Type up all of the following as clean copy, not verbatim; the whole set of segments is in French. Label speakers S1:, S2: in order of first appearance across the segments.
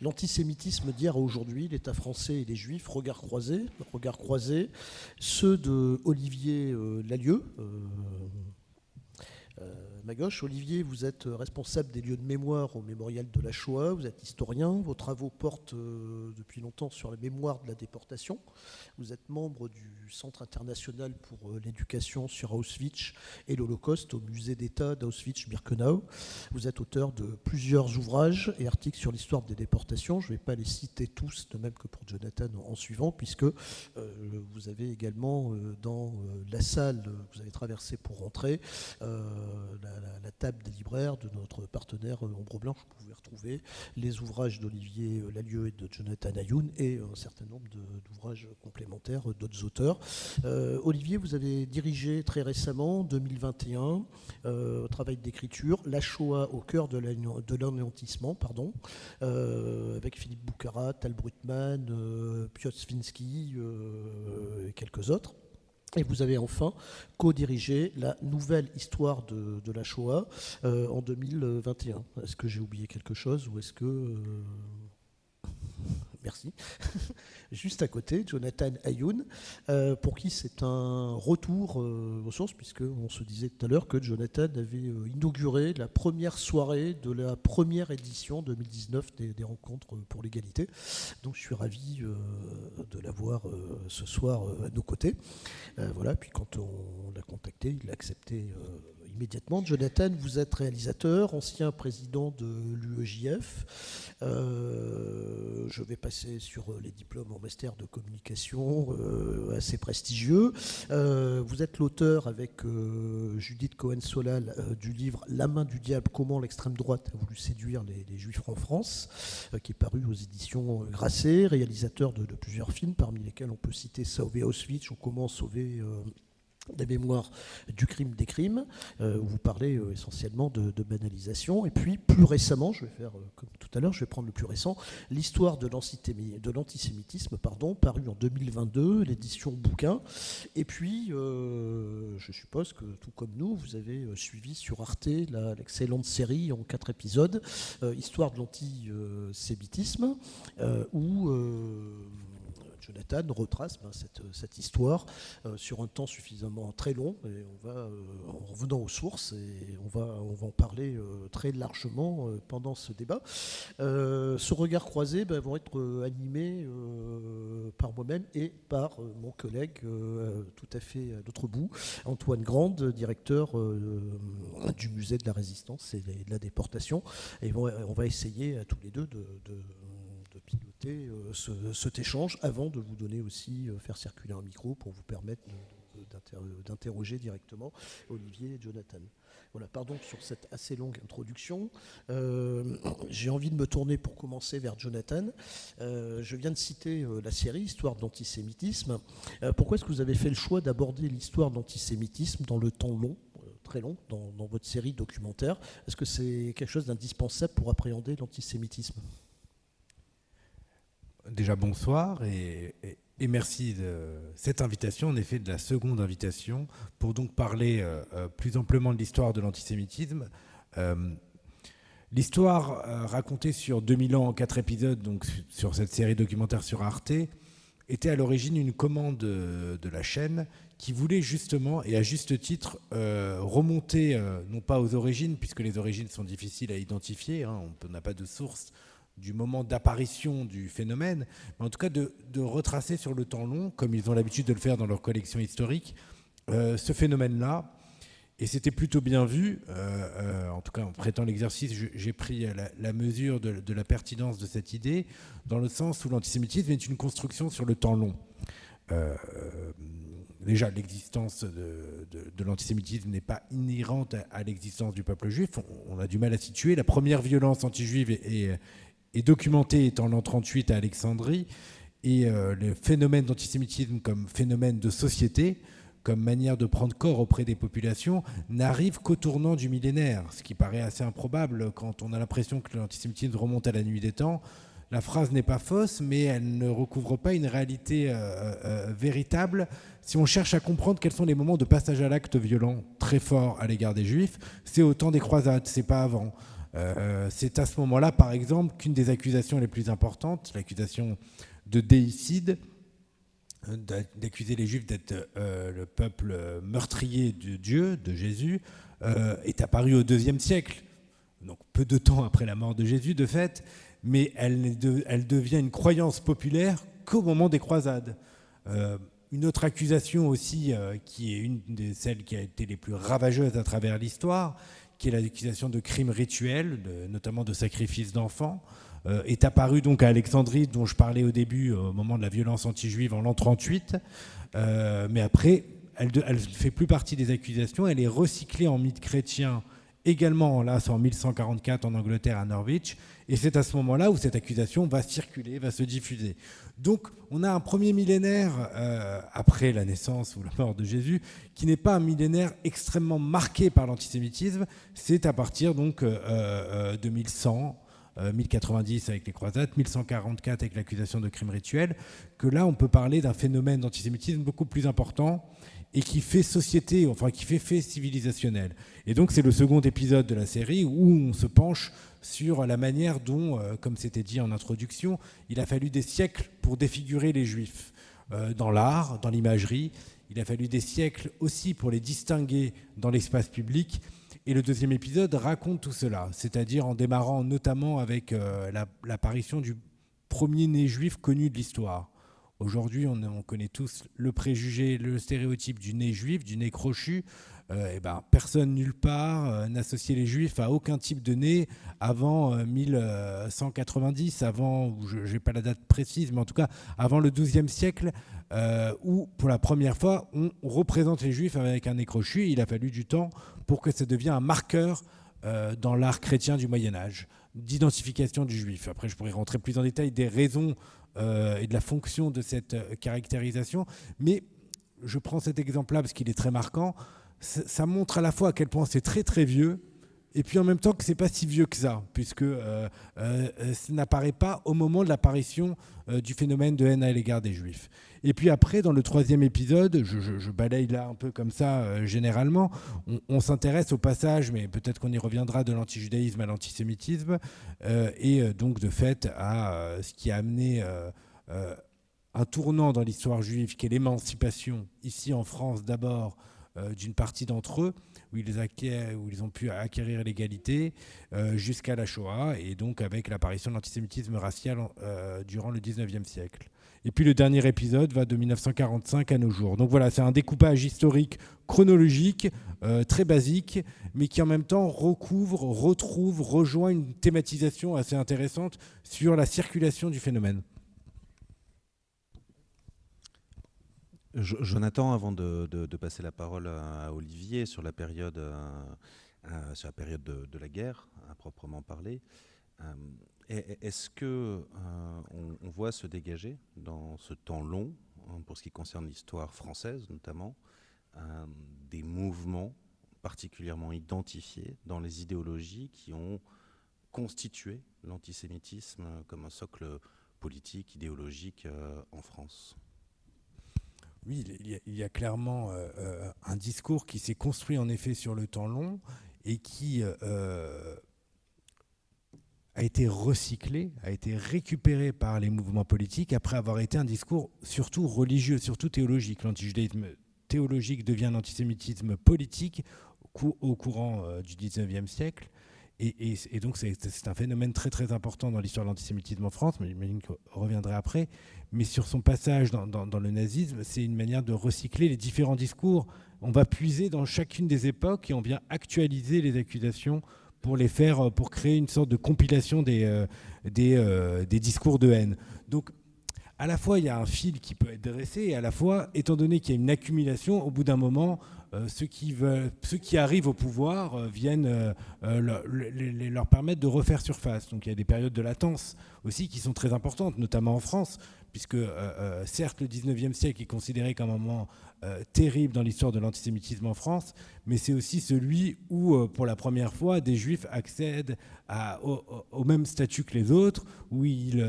S1: L'antisémitisme d'hier à aujourd'hui, l'État français et les Juifs, regard croisé, ceux de Olivier Lallieu. Ma gauche, Olivier, vous êtes responsable des lieux de mémoire au mémorial de la Shoah, vous êtes historien, vos travaux portent depuis longtemps sur la mémoire de la déportation, vous êtes membre du Centre international pour l'éducation sur Auschwitz et l'Holocauste au musée d'État d'Auschwitz-Birkenau, vous êtes auteur de plusieurs ouvrages et articles sur l'histoire des déportations, je ne vais pas les citer tous, de même que pour Jonathan en suivant, puisque vous avez également dans la salle que vous avez traversée pour rentrer, la table des libraires de notre partenaire Ombre Blanche. Vous pouvez retrouver les ouvrages d'Olivier Lallieu et de Jonathan Ayoun et un certain nombre d'ouvrages complémentaires d'autres auteurs. Olivier, vous avez dirigé très récemment, 2021, travail d'écriture, La Shoah au cœur de l'anéantissement, avec Philippe Boukhara, Tal Brutman, Piotr Swiński et quelques autres. Et vous avez enfin co-dirigé la nouvelle histoire de la Shoah en 2021. Est-ce que j'ai oublié quelque chose ou est-ce que... Merci. Juste à côté, Jonathan Ayoun, pour qui c'est un retour aux sources, puisqu'on se disait tout à l'heure que Jonathan avait inauguré la première soirée de la première édition 2019 des Rencontres pour l'égalité. Donc je suis ravi de l'avoir ce soir à nos côtés. Voilà, puis quand on l'a contacté, il a accepté immédiatement. Jonathan, vous êtes réalisateur, ancien président de l'UEJF. Je vais passer sur les diplômes en master de communication assez prestigieux. Vous êtes l'auteur avec Judith Cohen-Solal du livre La main du diable, comment l'extrême droite a voulu séduire les Juifs en France, qui est paru aux éditions Grasset, réalisateur de plusieurs films, parmi lesquels on peut citer Sauver Auschwitz ou Comment sauver... la mémoire du crime des crimes, où vous parlez essentiellement de banalisation. Et puis, plus récemment, je vais faire comme tout à l'heure, je vais prendre le plus récent, l'histoire de l'antisémitisme, paru en 2022, l'édition Bouquin. Et puis, je suppose que, tout comme nous, vous avez suivi sur Arte l'excellente série en 4 épisodes, Histoire de l'antisémitisme, où... Jonathan retrace cette histoire sur un temps suffisamment très long, et on va, en revenant aux sources, et on va en parler très largement pendant ce débat. Ce regard croisé vont être animés par moi-même et par mon collègue tout à fait à l'autre bout, Antoine Grande, directeur du musée de la Résistance et de la déportation. Et on va essayer tous les deux de piloter cet échange avant de vous donner aussi, faire circuler un micro pour vous permettre d'interroger directement Olivier et Jonathan. Voilà, pardon sur cette assez longue introduction. J'ai envie de me tourner pour commencer vers Jonathan. Je viens de citer la série Histoire de l'antisémitisme. Pourquoi est-ce que vous avez fait le choix d'aborder l'histoire de l'antisémitisme dans le temps long, très long, dans votre série documentaire? Est-ce que c'est quelque chose d'indispensable pour appréhender l'antisémitisme ?
S2: Déjà bonsoir et merci de cette invitation, en effet de la seconde invitation, pour donc parler plus amplement de l'histoire de l'antisémitisme. L'histoire racontée sur 2000 ans en 4 épisodes, donc sur cette série documentaire sur Arte, était à l'origine une commande de la chaîne qui voulait justement, et à juste titre, remonter, non pas aux origines, puisque les origines sont difficiles à identifier, on n'a pas de source du moment d'apparition du phénomène, mais en tout cas de retracer sur le temps long, comme ils ont l'habitude de le faire dans leur collection historique, ce phénomène-là. Et c'était plutôt bien vu, en tout cas en prêtant l'exercice, j'ai pris la mesure de la pertinence de cette idée, dans le sens où l'antisémitisme est une construction sur le temps long. Déjà, l'existence de l'antisémitisme n'est pas inhérente à l'existence du peuple juif, on a du mal à situer. La première violence anti-juive est documentée étant l'an 38 à Alexandrie, et le phénomène d'antisémitisme comme phénomène de société, comme manière de prendre corps auprès des populations, n'arrive qu'au tournant du millénaire, ce qui paraît assez improbable quand on a l'impression que l'antisémitisme remonte à la nuit des temps. La phrase n'est pas fausse, mais elle ne recouvre pas une réalité véritable. Si on cherche à comprendre quels sont les moments de passage à l'acte violent très forts à l'égard des Juifs, c'est au temps des croisades, c'est pas avant. C'est à ce moment-là, par exemple, qu'une des accusations les plus importantes, l'accusation de déicide, d'accuser les Juifs d'être le peuple meurtrier de Dieu, de Jésus, est apparue au IIe siècle, donc peu de temps après la mort de Jésus, de fait, mais elle devient une croyance populaire qu'au moment des croisades. Une autre accusation aussi, qui est une de celles qui a été les plus ravageuses à travers l'histoire, qui est l'accusation de crimes rituels, notamment de sacrifices d'enfants, est apparue donc à Alexandrie, dont je parlais au début, au moment de la violence anti-juive en l'an 38. Mais après, elle ne fait plus partie des accusations. Elle est recyclée en mythe chrétien également, là, c'est en 1144 en Angleterre, à Norwich. Et c'est à ce moment-là où cette accusation va circuler, va se diffuser. Donc, on a un premier millénaire, après la naissance ou la mort de Jésus, qui n'est pas un millénaire extrêmement marqué par l'antisémitisme. C'est à partir donc de 1100, 1090 avec les croisades, 1144 avec l'accusation de crimes rituels, que là, on peut parler d'un phénomène d'antisémitisme beaucoup plus important et qui fait société, enfin qui fait fait civilisationnel. Et donc, c'est le second épisode de la série où on se penche sur la manière dont, comme c'était dit en introduction, il a fallu des siècles pour défigurer les Juifs dans l'art, dans l'imagerie. Il a fallu des siècles aussi pour les distinguer dans l'espace public. Et le deuxième épisode raconte tout cela, c'est-à-dire en démarrant notamment avec l'apparition du premier né juif connu de l'histoire. Aujourd'hui, on connaît tous le préjugé, le stéréotype du nez juif, du nez crochu. Personne nulle part n'associait les juifs à aucun type de nez avant 1190, avant, je n'ai pas la date précise, mais en tout cas avant le XIIe siècle, où pour la première fois on représente les juifs avec un nez crochu. Il a fallu du temps pour que ça devienne un marqueur dans l'art chrétien du Moyen-Âge, d'identification du juif. Après, je pourrais rentrer plus en détail des raisons et de la fonction de cette caractérisation, mais je prends cet exemple-là parce qu'il est très marquant. Ça montre à la fois à quel point c'est très très vieux, et puis en même temps que c'est pas si vieux que ça, puisque ça n'apparaît pas au moment de l'apparition du phénomène de haine à l'égard des Juifs. Et puis après, dans le troisième épisode, je balaye là un peu comme ça généralement, on s'intéresse au passage, mais peut-être qu'on y reviendra, de l'antijudaïsme à l'antisémitisme, et donc de fait à ce qui a amené un tournant dans l'histoire juive, qui est l'émancipation, ici en France d'abord, d'une partie d'entre eux, où ils ont pu acquérir l'égalité, jusqu'à la Shoah, et donc avec l'apparition de l'antisémitisme racial durant le 19e siècle. Et puis le dernier épisode va de 1945 à nos jours. Donc voilà, c'est un découpage historique chronologique, très basique, mais qui en même temps rejoint une thématisation assez intéressante sur la circulation du phénomène.
S3: Jonathan, avant de passer la parole à Olivier sur la période, de la guerre, à proprement parler, est-ce que on voit se dégager dans ce temps long, pour ce qui concerne l'histoire française notamment, des mouvements particulièrement identifiés dans les idéologies qui ont constitué l'antisémitisme comme un socle politique, idéologique en France ?
S2: Oui, il y a clairement un discours qui s'est construit en effet sur le temps long et qui a été recyclé, a été récupéré par les mouvements politiques après avoir été un discours surtout religieux, surtout théologique. L'antijudaïsme théologique devient l'antisémitisme politique au courant du 19e siècle. Et donc c'est un phénomène très très important dans l'histoire de l'antisémitisme en France, mais j'imagine qu'on reviendrait après. Mais sur son passage dans le nazisme, c'est une manière de recycler les différents discours. On va puiser dans chacune des époques et on vient actualiser les accusations pour les faire, pour créer une sorte de compilation des discours de haine. Donc à la fois il y a un fil qui peut être dressé, et à la fois, étant donné qu'il y a une accumulation, au bout d'un moment, ceux qui arrivent au pouvoir viennent leur permettre de refaire surface. Donc il y a des périodes de latence aussi qui sont très importantes, notamment en France, puisque certes le 19e siècle est considéré comme un moment terrible dans l'histoire de l'antisémitisme en France, mais c'est aussi celui où, pour la première fois, des Juifs accèdent au même statut que les autres, où ils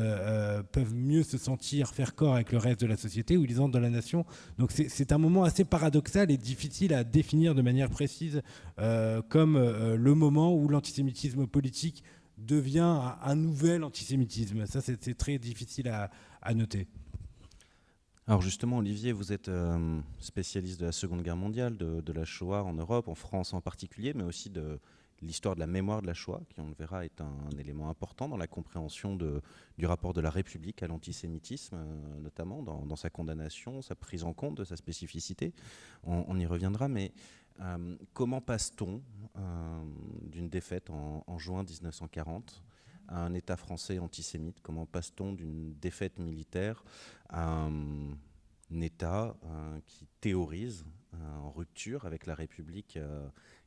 S2: peuvent mieux se sentir, faire corps avec le reste de la société, où ils entrent dans la nation. Donc c'est un moment assez paradoxal et difficile difficile à définir de manière précise comme le moment où l'antisémitisme politique devient un nouvel antisémitisme. Ça, c'est très difficile à noter.
S3: Alors justement, Olivier, vous êtes spécialiste de la Seconde Guerre mondiale, de la Shoah en Europe, en France en particulier, mais aussi de l'histoire de la mémoire de la Shoah, qui, on le verra, est un élément important dans la compréhension du rapport de la République à l'antisémitisme, notamment dans sa condamnation, sa prise en compte de sa spécificité. On y reviendra, mais comment passe-t-on d'une défaite en juin 1940 à un État français antisémite? Comment passe-t-on d'une défaite militaire à un État qui théorise en rupture avec la République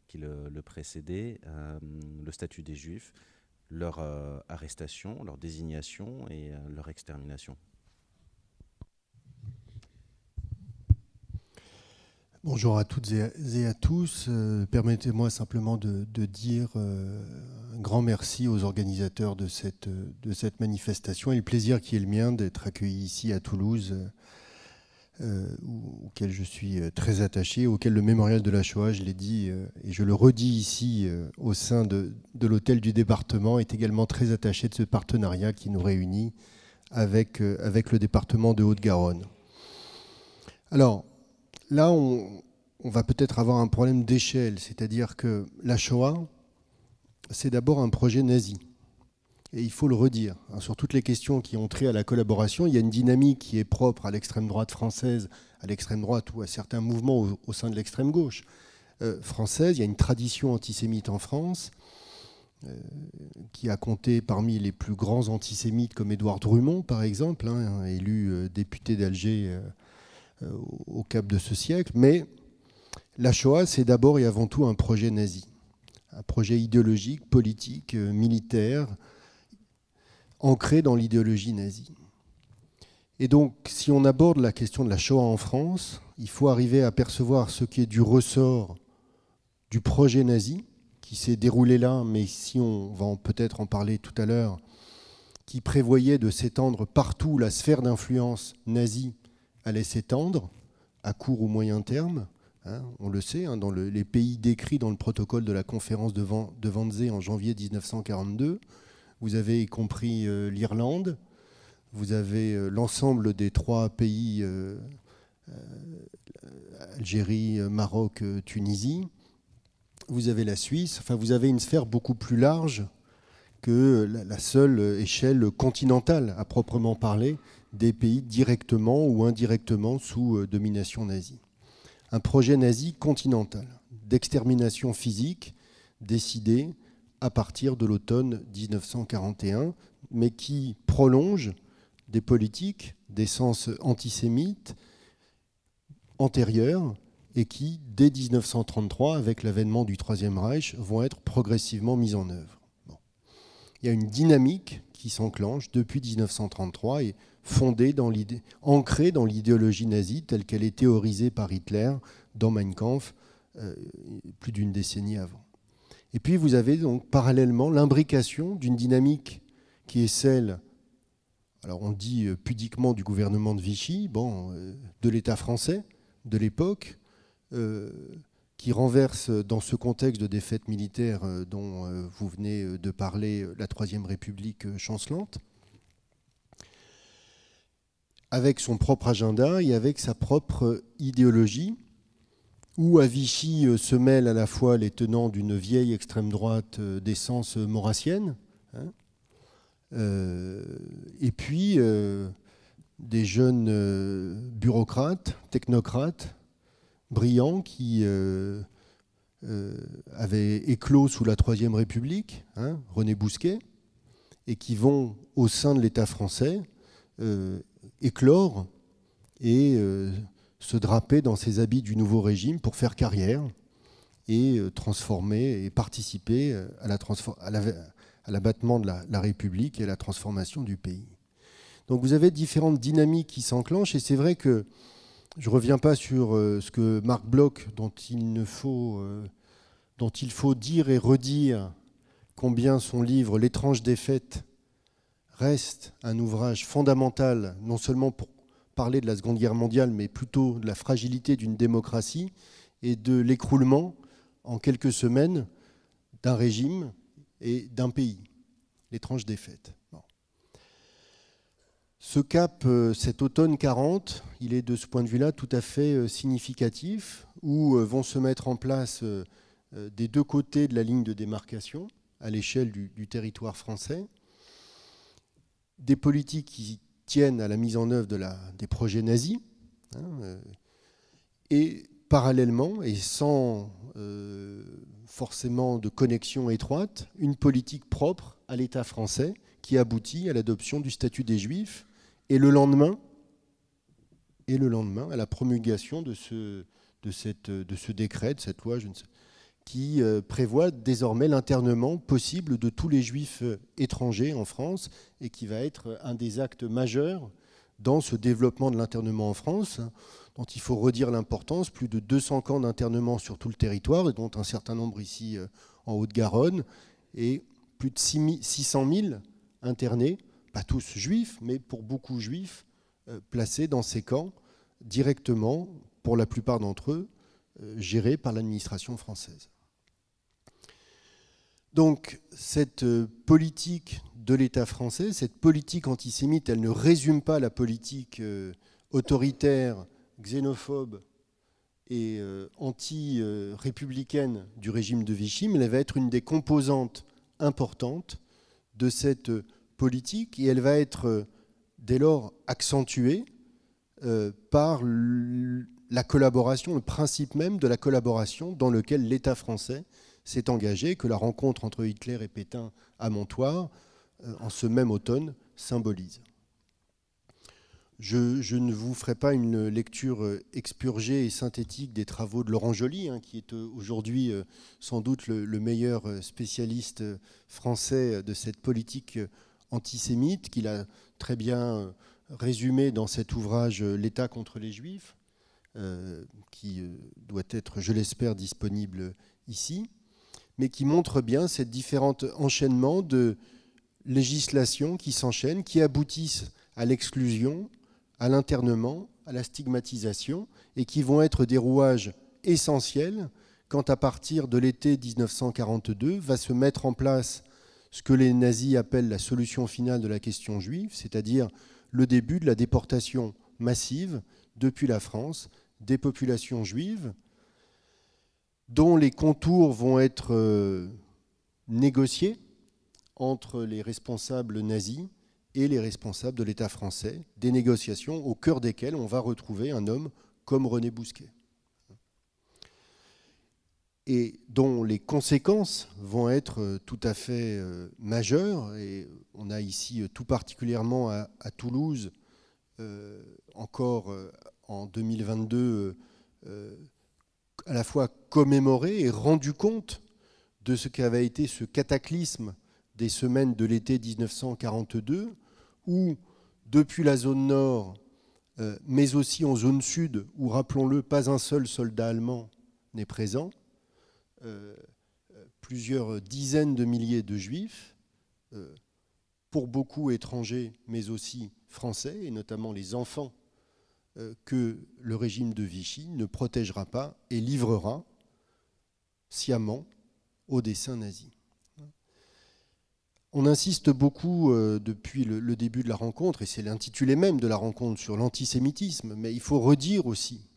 S3: qui le précédait, le statut des Juifs, leur arrestation, leur désignation et leur extermination?
S4: Bonjour à toutes et à tous. Permettez-moi simplement de dire un grand merci aux organisateurs de cette manifestation et le plaisir qui est le mien d'être accueilli ici à Toulouse, auquel je suis très attaché, auquel le mémorial de la Shoah, je l'ai dit et je le redis ici au sein de l'hôtel du département, est également très attaché de ce partenariat qui nous réunit avec le département de Haute-Garonne. Alors, là, on va peut-être avoir un problème d'échelle, c'est-à-dire que la Shoah, c'est d'abord un projet nazi. Et il faut le redire. Sur toutes les questions qui ont trait à la collaboration, il y a une dynamique qui est propre à l'extrême droite française, à l'extrême droite ou à certains mouvements au sein de l'extrême gauche française. Il y a une tradition antisémite en France qui a compté parmi les plus grands antisémites comme Édouard Drumont, par exemple, élu député d'Alger au cap de ce siècle, mais la Shoah, c'est d'abord et avant tout un projet nazi, un projet idéologique, politique, militaire, ancré dans l'idéologie nazie. Et donc, si on aborde la question de la Shoah en France, il faut arriver à percevoir ce qui est du ressort du projet nazi, qui s'est déroulé là, mais si on va peut-être en parler tout à l'heure, qui prévoyait de s'étendre partout, la sphère d'influence nazie allait s'étendre à court ou moyen terme. On le sait, dans les pays décrits dans le protocole de la conférence de Wannsee en janvier 1942. Vous avez y compris l'Irlande, vous avez l'ensemble des 3 pays, Algérie, Maroc, Tunisie. Vous avez la Suisse. Enfin, vous avez une sphère beaucoup plus large que la seule échelle continentale, à proprement parler, des pays directement ou indirectement sous domination nazie. Un projet nazi continental d'extermination physique décidé à partir de l'automne 1941, mais qui prolonge des politiques d'essence antisémite antérieures et qui, dès 1933, avec l'avènement du Troisième Reich, vont être progressivement mises en œuvre. Bon. Il y a une dynamique qui s'enclenche depuis 1933 et ancrée dans l'idéologie nazie telle qu'elle est théorisée par Hitler dans Mein Kampf plus d'une décennie avant. Et puis vous avez donc parallèlement l'imbrication d'une dynamique qui est celle, alors on dit pudiquement du gouvernement de Vichy, de l'État français de l'époque, qui renverse dans ce contexte de défaite militaire dont vous venez de parler la Troisième République chancelante, avec son propre agenda et avec sa propre idéologie, où à Vichy se mêlent à la fois les tenants d'une vieille extrême droite d'essence maurassienne, et puis des jeunes bureaucrates, technocrates, brillants qui avaient éclos sous la Troisième République, René Bousquet, et qui vont au sein de l'État français éclore et se draper dans ses habits du nouveau régime pour faire carrière et transformer et participer à l'abattement de la République et à la transformation du pays. Donc vous avez différentes dynamiques qui s'enclenchent et c'est vrai que je ne reviens pas sur ce que Marc Bloch, dont il faut dire et redire combien son livre « L'étrange défaite » reste un ouvrage fondamental, non seulement pour parler de la Seconde Guerre mondiale, mais plutôt de la fragilité d'une démocratie et de l'écroulement en quelques semaines d'un régime et d'un pays, les tranches défaites. Bon. Ce cap, cet automne 40, il est de ce point de vue-là tout à fait significatif, où vont se mettre en place des deux côtés de la ligne de démarcation, à l'échelle du territoire français, des politiques qui tiennent à la mise en œuvre des projets nazis, et parallèlement, et sans forcément de connexion étroite, une politique propre à l'État français qui aboutit à l'adoption du statut des Juifs et le lendemain à la promulgation de ce décret, de cette loi, qui prévoit désormais l'internement possible de tous les Juifs étrangers en France et qui va être un des actes majeurs dans ce développement de l'internement en France, dont il faut redire l'importance, plus de 200 camps d'internement sur tout le territoire, et dont un certain nombre ici en Haute-Garonne, et plus de 600 000 internés, pas tous juifs, mais pour beaucoup juifs, placés dans ces camps directement, pour la plupart d'entre eux, gérés par l'administration française. Donc cette politique de l'État français, cette politique antisémite, elle ne résume pas la politique autoritaire, xénophobe et anti-républicaine du régime de Vichy, mais elle va être une des composantes importantes de cette politique et elle va être dès lors accentuée par la collaboration, le principe même de la collaboration dans lequel l'État français s'est engagé, que la rencontre entre Hitler et Pétain à Montoire, en ce même automne, symbolise. Je ne vous ferai pas une lecture expurgée et synthétique des travaux de Laurent Joly, qui est aujourd'hui sans doute le meilleur spécialiste français de cette politique antisémite, qu'il a très bien résumé dans cet ouvrage « L'État contre les Juifs », qui doit être, je l'espère, disponible ici, mais qui montre bien ces différents enchaînements de législations qui s'enchaînent, qui aboutissent à l'exclusion, à l'internement, à la stigmatisation, et qui vont être des rouages essentiels quand, à partir de l'été 1942, va se mettre en place ce que les nazis appellent la solution finale de la question juive, c'est-à-dire le début de la déportation massive depuis la France des populations juives, dont les contours vont être négociés entre les responsables nazis et les responsables de l'État français, des négociations au cœur desquelles on va retrouver un homme comme René Bousquet, et dont les conséquences vont être tout à fait majeures. Et on a ici tout particulièrement à Toulouse, encore en 2022, à la fois commémoré et rendu compte de ce qu'avait été ce cataclysme des semaines de l'été 1942, où, depuis la zone nord, mais aussi en zone sud, où, rappelons-le, pas un seul soldat allemand n'est présent, plusieurs dizaines de milliers de juifs, pour beaucoup étrangers, mais aussi français, et notamment les enfants que le régime de Vichy ne protégera pas et livrera sciemment au dessein nazi. On insiste beaucoup depuis le début de la rencontre, et c'est l'intitulé même de la rencontre, sur l'antisémitisme, mais il faut redire aussi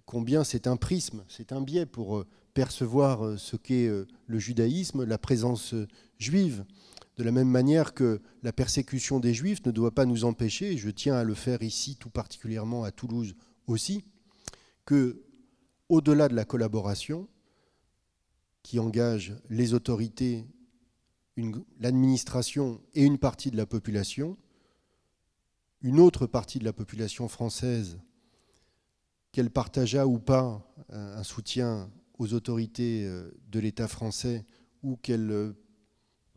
S4: combien c'est un prisme, c'est un biais pour percevoir ce qu'est le judaïsme, la présence juive, de la même manière que la persécution des Juifs ne doit pas nous empêcher, et je tiens à le faire ici tout particulièrement à Toulouse aussi, que, au-delà de la collaboration qui engage les autorités, l'administration et une partie de la population, une autre partie de la population française, qu'elle partagea ou pas un soutien aux autorités de l'État français ou qu'elle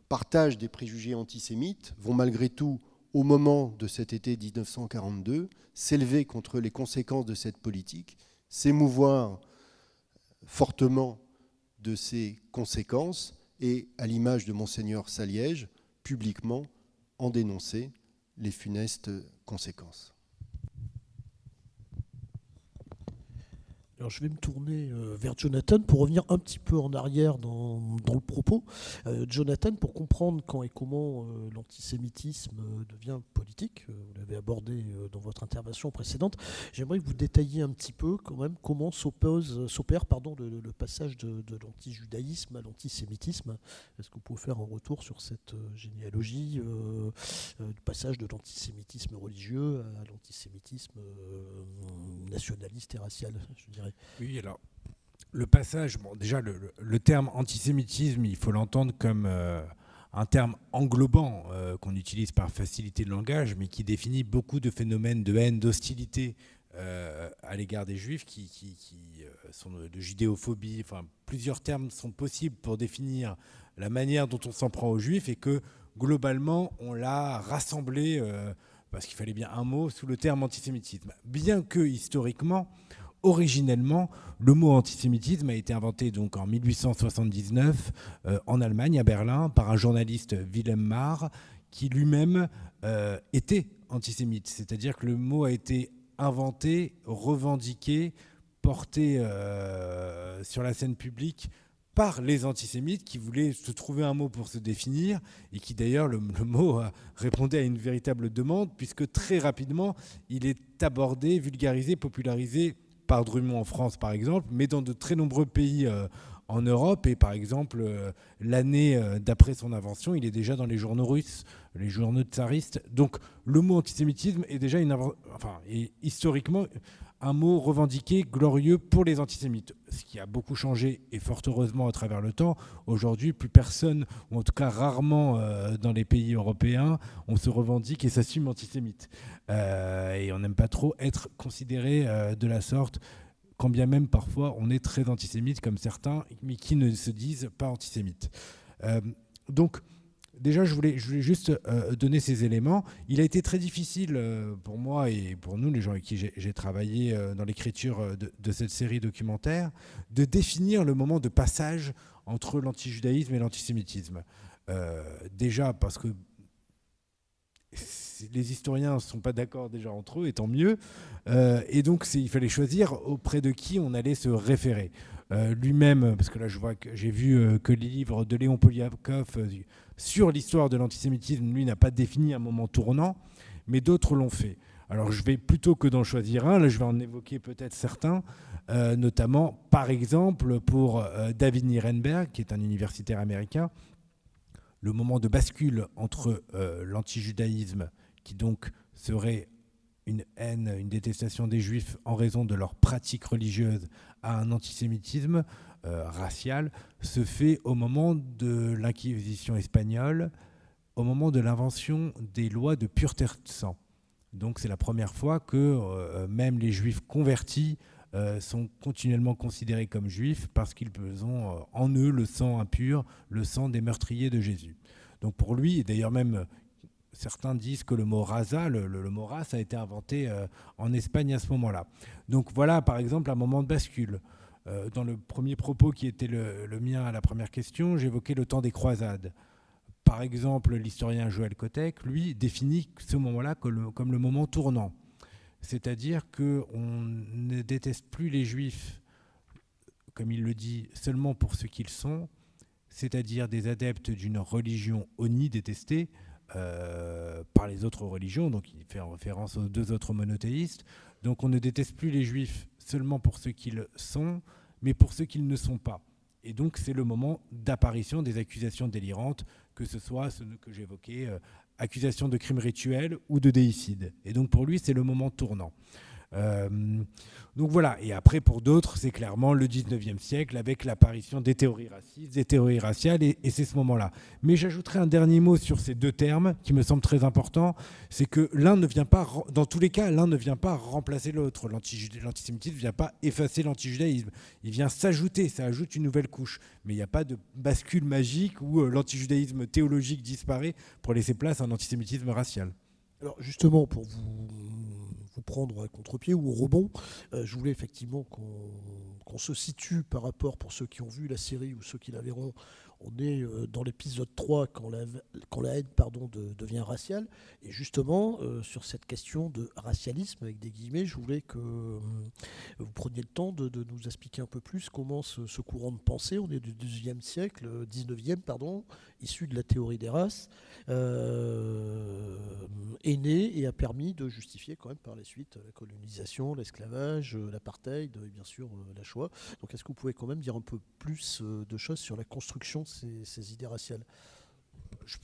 S4: partage des préjugés antisémites, vont malgré tout, au moment de cet été 1942, s'élever contre les conséquences de cette politique, s'émouvoir fortement de ces conséquences et, à l'image de Monseigneur Saliège, publiquement en dénoncer les funestes conséquences.
S1: Alors je vais me tourner vers Jonathan pour revenir un petit peu en arrière dans le propos. Jonathan, pour comprendre quand et comment l'antisémitisme devient politique, vous l'avez abordé dans votre intervention précédente, j'aimerais que vous détailliez un petit peu quand même comment s'opère le passage de l'antijudaïsme à l'antisémitisme. Est-ce que vous pouvez faire un retour sur cette généalogie du passage de l'antisémitisme religieux à l'antisémitisme nationaliste et racial, je dirais.
S2: Oui, alors le passage, bon, déjà le terme antisémitisme, il faut l'entendre comme un terme englobant qu'on utilise par facilité de langage, mais qui définit beaucoup de phénomènes de haine, d'hostilité à l'égard des Juifs, qui sont de judéophobie. Enfin, plusieurs termes sont possibles pour définir la manière dont on s'en prend aux Juifs, et que globalement, on l'a rassemblé, parce qu'il fallait bien un mot, sous le terme antisémitisme. Bien que historiquement, originellement, le mot antisémitisme a été inventé donc en 1879 en Allemagne, à Berlin, par un journaliste, Wilhelm Marr, qui lui-même était antisémite. C'est-à-dire que le mot a été inventé, revendiqué, porté sur la scène publique par les antisémites qui voulaient se trouver un mot pour se définir, et qui d'ailleurs, le mot répondait à une véritable demande, puisque très rapidement, il est abordé, vulgarisé, popularisé par Drummond en France par exemple, mais dans de très nombreux pays en Europe. Et par exemple, l'année d'après son invention, il est déjà dans les journaux russes, les journaux tsaristes. Donc le mot antisémitisme est déjà est historiquement un mot revendiqué, glorieux pour les antisémites. Ce qui a beaucoup changé, et fort heureusement à travers le temps. Aujourd'hui, plus personne, ou en tout cas rarement dans les pays européens, on se revendique et s'assume antisémite. Et on n'aime pas trop être considéré de la sorte, quand bien même parfois on est très antisémite comme certains, mais qui ne se disent pas antisémites. Donc, déjà, je voulais juste donner ces éléments. Il a été très difficile pour moi et pour nous, les gens avec qui j'ai travaillé dans l'écriture de cette série documentaire, de définir le moment de passage entre l'antijudaïsme et l'antisémitisme. Déjà parce que les historiens ne sont pas d'accord déjà entre eux, et tant mieux. Et donc, il fallait choisir auprès de qui on allait se référer. Lui-même, parce que là, je vois que j'ai vu que les livres de Léon Poliakov sur l'histoire de l'antisémitisme, lui, n'a pas défini un moment tournant, mais d'autres l'ont fait. Alors, je vais plutôt que d'en choisir un, là, je vais en évoquer peut-être certains, notamment, par exemple, pour David Nirenberg, qui est un universitaire américain, le moment de bascule entre l'antijudaïsme, qui donc serait une haine, une détestation des Juifs en raison de leur pratique religieuse, à un antisémitisme racial, se fait au moment de l'Inquisition espagnole, au moment de l'invention des lois de pureté de sang. Donc c'est la première fois que même les Juifs convertis sont continuellement considérés comme juifs, parce qu'ils ont en eux le sang impur, le sang des meurtriers de Jésus. Donc pour lui, et d'ailleurs même certains disent que le mot raza, le mot race, a été inventé en Espagne à ce moment-là. Donc voilà par exemple un moment de bascule. Dans le premier propos qui était le mien à la première question, j'évoquais le temps des croisades. Par exemple, l'historien Joël Kotek, lui, définit ce moment-là comme le moment tournant. C'est-à-dire qu'on ne déteste plus les Juifs, comme il le dit, seulement pour ce qu'ils sont, c'est-à-dire des adeptes d'une religion honnie, détestée par les autres religions. Donc il fait référence aux deux autres monothéistes. Donc on ne déteste plus les Juifs seulement pour ce qu'ils sont, mais pour ce qu'ils ne sont pas. Et donc c'est le moment d'apparition des accusations délirantes, que ce soit ce que j'évoquais, accusations de crimes rituels ou de déicide. Et donc pour lui, c'est le moment tournant. Donc voilà, et après pour d'autres, c'est clairement le 19e siècle avec l'apparition des théories racistes, des théories raciales, et c'est ce moment-là. Mais j'ajouterai un dernier mot sur ces deux termes qui me semble très important, c'est que l'un ne vient pas, dans tous les cas, l'un ne vient pas remplacer l'autre. L'antisémitisme ne vient pas effacer l'antijudaïsme, il vient s'ajouter, ça ajoute une nouvelle couche. Mais il n'y a pas de bascule magique où l'antijudaïsme théologique disparaît pour laisser place à un antisémitisme racial.
S1: Alors justement, pour vous prendre à contre-pied ou au rebond, je voulais effectivement qu'on se situe par rapport, pour ceux qui ont vu la série ou ceux qui la verront, On est dans l'épisode 3 quand la haine devient raciale. Et justement, sur cette question de racialisme, avec des guillemets, je voulais que vous preniez le temps de nous expliquer un peu plus comment ce courant de pensée, on est du 19e siècle, 19e, pardon, issu de la théorie des races, est né et a permis de justifier quand même par la suite la colonisation, l'esclavage, l'apartheid et bien sûr la Shoah. Donc est-ce que vous pouvez quand même dire un peu plus de choses sur la construction de ces idées raciales ?
S2: Je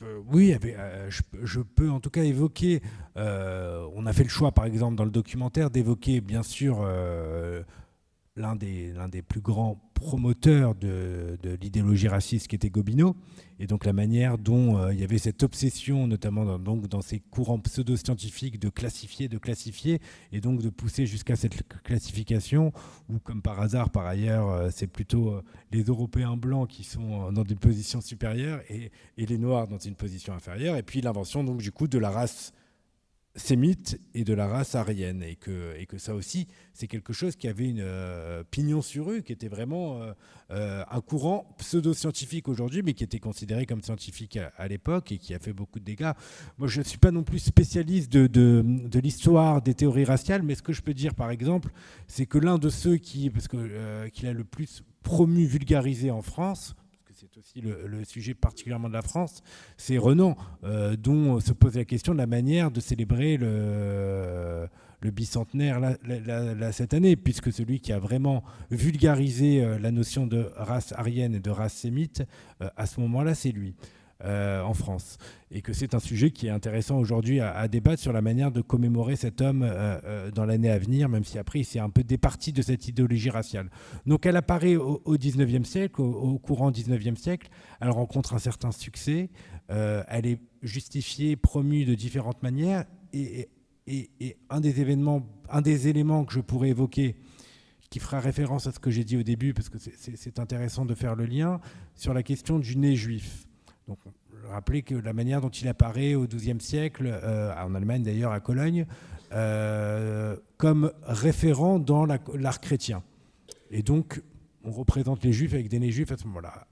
S2: peux en tout cas évoquer, on a fait le choix par exemple dans le documentaire d'évoquer bien sûr l'un des plus grands promoteurs de l'idéologie raciste qui était Gobineau, et donc la manière dont il y avait cette obsession, notamment dans ces courants pseudo-scientifiques, de classifier, et donc de pousser jusqu'à cette classification, où comme par hasard, par ailleurs, c'est plutôt les Européens blancs qui sont dans une position supérieure et les Noirs dans une position inférieure, et puis l'invention donc du coup de la race sémite et de la race aryenne, et que ça aussi c'est quelque chose qui avait une pignon sur rue, qui était vraiment un courant pseudo-scientifique aujourd'hui, mais qui était considéré comme scientifique à l'époque et qui a fait beaucoup de dégâts. Moi je ne suis pas non plus spécialiste de l'histoire des théories raciales, mais ce que je peux dire par exemple, c'est que l'un de ceux qu'il a le plus promu, vulgarisé en France, c'est aussi le sujet particulièrement de la France, c'est Renan, dont se pose la question de la manière de célébrer le bicentenaire cette année, puisque celui qui a vraiment vulgarisé la notion de race aryenne et de race sémite, à ce moment-là, c'est lui. En France, et que c'est un sujet qui est intéressant aujourd'hui à débattre sur la manière de commémorer cet homme dans l'année à venir, même si après il s'est un peu départi de cette idéologie raciale. Donc elle apparaît au 19e siècle, au courant 19e siècle, elle rencontre un certain succès, elle est justifiée, promue de différentes manières, et un des éléments que je pourrais évoquer, qui fera référence à ce que j'ai dit au début, parce que c'est intéressant de faire le lien, sur la question du né juif. Donc, rappelez que la manière dont il apparaît au XIIe siècle, en Allemagne d'ailleurs, à Cologne, comme référent dans l'art chrétien. Et donc, on représente les juifs avec des nez juifs à ce moment-là.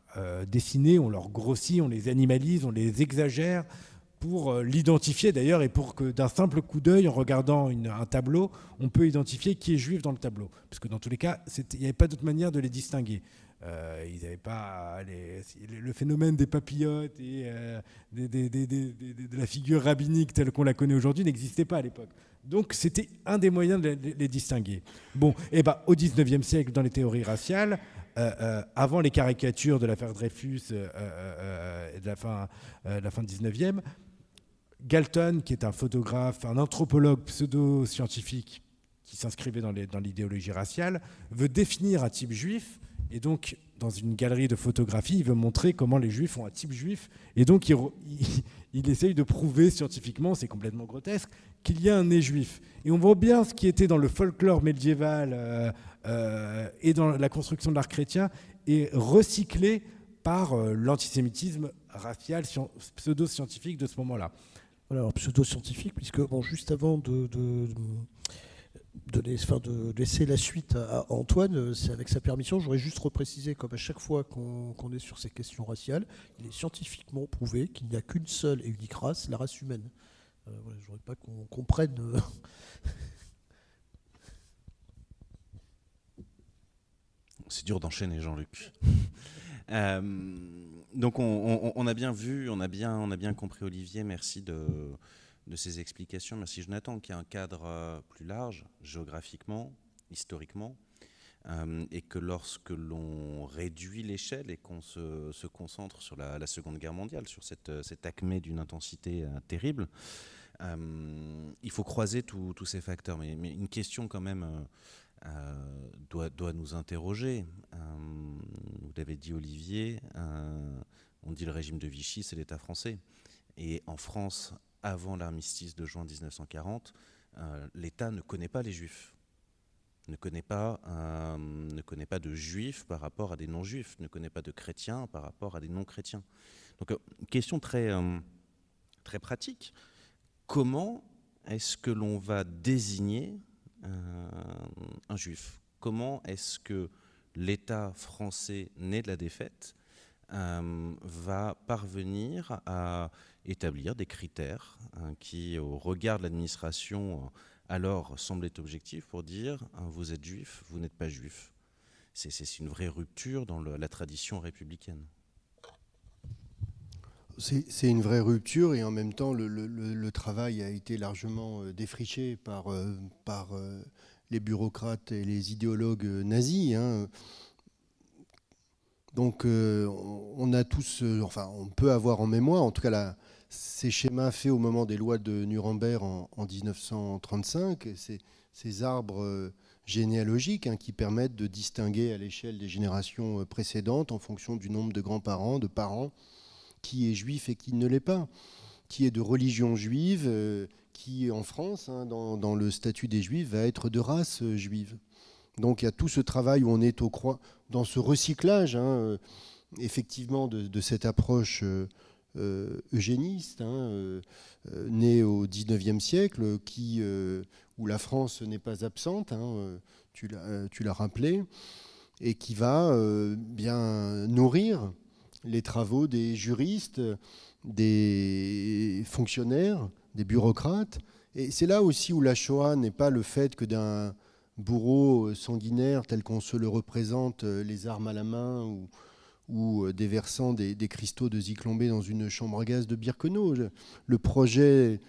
S2: Dessinés, on leur grossit, on les animalise, on les exagère pour l'identifier d'ailleurs, et pour que d'un simple coup d'œil, en regardant un tableau, on peut identifier qui est juif dans le tableau. Parce que dans tous les cas, il n'y avait pas d'autre manière de les distinguer. Ils n'avaient pas le phénomène des papillotes et de la figure rabbinique telle qu'on la connaît aujourd'hui n'existait pas à l'époque. Donc c'était un des moyens de les distinguer. Bon, et au XIXe siècle, dans les théories raciales, avant les caricatures de l'affaire Dreyfus et de la fin XIXe, Galton, qui est un photographe, un anthropologue pseudo-scientifique qui s'inscrivait dans l'idéologie raciale, veut définir un type juif. Et donc, dans une galerie de photographie, il veut montrer comment les juifs ont un type juif. Et donc, il essaye de prouver scientifiquement, c'est complètement grotesque, qu'il y a un nez juif. Et on voit bien ce qui était dans le folklore médiéval et dans la construction de l'art chrétien est recyclé par l'antisémitisme racial, pseudo-scientifique de ce moment-là.
S1: Alors, pseudo-scientifique, puisque juste avant de laisser la suite à Antoine, c'est avec sa permission, j'aurais juste reprécisé, comme à chaque fois qu'on est sur ces questions raciales, il est scientifiquement prouvé qu'il n'y a qu'une seule et unique race, la race humaine. Je ne voudrais pas qu'on comprenne...
S3: C'est dur d'enchaîner, Jean-Luc. Donc on a bien vu, on a bien compris, Olivier, merci de ces explications. Merci Jonathan, qui a un cadre plus large, géographiquement, historiquement, et que lorsque l'on réduit l'échelle et qu'on se concentre sur la Seconde Guerre mondiale, sur cette acmé d'une intensité terrible, il faut croiser tous ces facteurs. Mais une question quand même doit nous interroger. Vous l'avez dit, Olivier, on dit le régime de Vichy, c'est l'État français. Et en France, avant l'armistice de juin 1940, l'État ne connaît pas les Juifs, ne connaît pas de Juifs par rapport à des non-Juifs, ne connaît pas de chrétiens par rapport à des non-chrétiens. Donc, une question très pratique. Comment est-ce que l'on va désigner un Juif ? Comment est-ce que l'État français né de la défaite va parvenir à établir des critères qui, au regard de l'administration, alors semblent être objectifs pour dire vous êtes juif, vous n'êtes pas juif. C'est une vraie rupture dans la tradition républicaine.
S4: C'est une vraie rupture et en même temps le travail a été largement défriché par les bureaucrates et les idéologues nazis. Hein. Donc on a tous, on peut avoir en mémoire, en tout cas ces schémas faits au moment des lois de Nuremberg en 1935, ces arbres généalogiques qui permettent de distinguer à l'échelle des générations précédentes en fonction du nombre de grands-parents, de parents, qui est juif et qui ne l'est pas, qui est de religion juive, qui en France, dans le statut des juifs, va être de race juive. Donc il y a tout ce travail où on est dans ce recyclage, effectivement, de cette approche eugéniste, née au XIXe siècle, où la France n'est pas absente, tu l'as rappelé, et qui va bien nourrir les travaux des juristes, des fonctionnaires, des bureaucrates. Et c'est là aussi où la Shoah n'est pas le fait que d'un bourreau sanguinaire tel qu'on se le représente, les armes à la main ou déversant des cristaux de Zyklon B dans une chambre à gaz de Birkenau. Le projet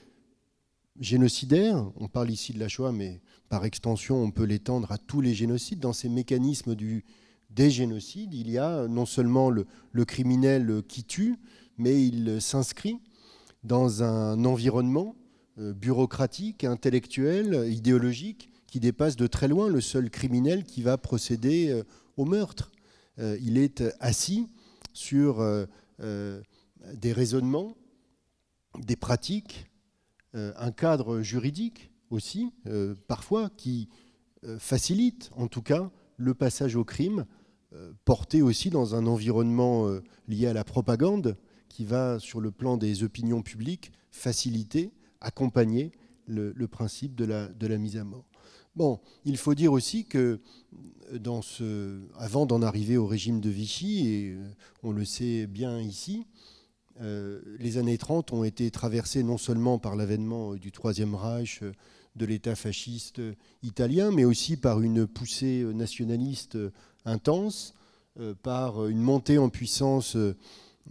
S4: génocidaire, on parle ici de la Shoah, mais par extension, on peut l'étendre à tous les génocides. Dans ces mécanismes des génocides, il y a non seulement le criminel qui tue, mais il s'inscrit dans un environnement bureaucratique, intellectuel, idéologique, qui dépasse de très loin le seul criminel qui va procéder au meurtre. Il est assis sur des raisonnements, des pratiques, un cadre juridique aussi, parfois, qui facilite en tout cas le passage au crime, porté aussi dans un environnement lié à la propagande qui va, sur le plan des opinions publiques, faciliter, accompagner le principe de la mise à mort. Bon, il faut dire aussi que avant d'en arriver au régime de Vichy, et on le sait bien ici, les années 30 ont été traversées non seulement par l'avènement du Troisième Reich, de l'État fasciste italien, mais aussi par une poussée nationaliste intense, par une montée en puissance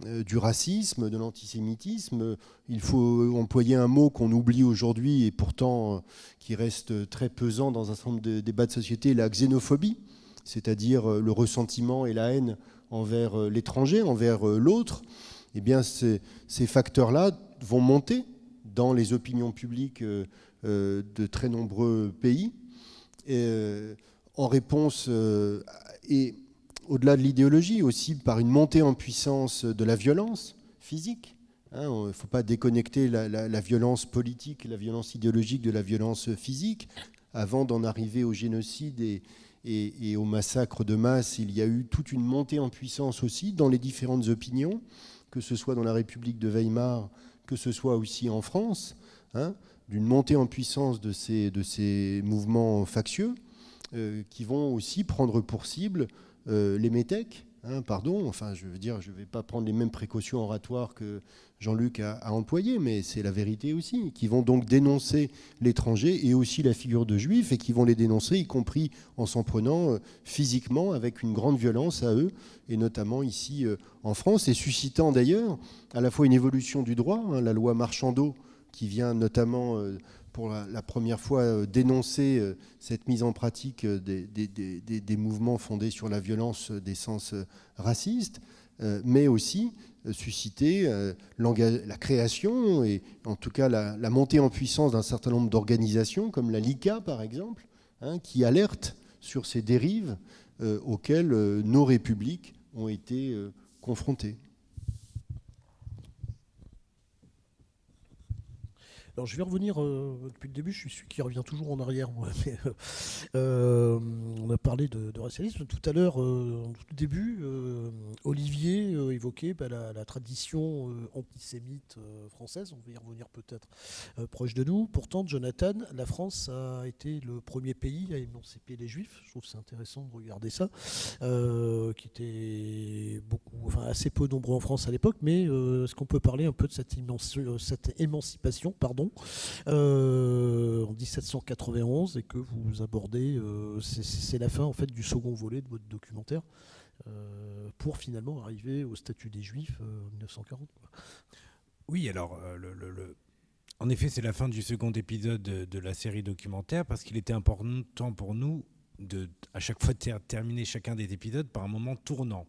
S4: du racisme, de l'antisémitisme. Il faut employer un mot qu'on oublie aujourd'hui et pourtant qui reste très pesant dans un certain nombre de débats de société, la xénophobie, c'est-à-dire le ressentiment et la haine envers l'étranger, envers l'autre. Eh bien, ces facteurs-là vont monter dans les opinions publiques de très nombreux pays, en réponse et au-delà de l'idéologie, aussi par une montée en puissance de la violence physique. Il ne faut pas déconnecter la violence politique, la violence idéologique de la violence physique. Avant d'en arriver au génocide et au massacre de masse, il y a eu toute une montée en puissance aussi dans les différentes opinions, que ce soit dans la République de Weimar, que ce soit aussi en France, d'une montée en puissance de ces mouvements factieux qui vont aussi prendre pour cible les métèques, je veux dire, je ne vais pas prendre les mêmes précautions oratoires que Jean-Luc a employées, mais c'est la vérité aussi, qui vont donc dénoncer l'étranger et aussi la figure de juif, et qui vont les dénoncer, y compris en s'en prenant physiquement, avec une grande violence à eux, et notamment ici en France, et suscitant d'ailleurs à la fois une évolution du droit, la loi Marchandeau, qui vient notamment pour la première fois dénoncer cette mise en pratique des mouvements fondés sur la violence d'essence raciste, mais aussi susciter la création et en tout cas la montée en puissance d'un certain nombre d'organisations comme la LICA par exemple, qui alertent sur ces dérives auxquelles nos républiques ont été confrontées.
S1: Alors je vais revenir depuis le début, je suis celui qui revient toujours en arrière, moi. Mais, on a parlé de racialisme tout à l'heure, au tout début. Olivier évoquait la tradition antisémite française, on va y revenir peut-être proche de nous. Pourtant, Jonathan, la France a été le premier pays à émanciper les Juifs. Je trouve que c'est intéressant de regarder ça, qui était assez peu nombreux en France à l'époque, mais est-ce qu'on peut parler un peu de cette émancipation, en 1791, et que vous abordez, c'est la fin en fait du second volet de votre documentaire, pour finalement arriver au statut des Juifs en 1940.
S2: Oui, alors en effet, c'est la fin du second épisode de la série documentaire, parce qu'il était important pour nous à chaque fois de terminer chacun des épisodes par un moment tournant.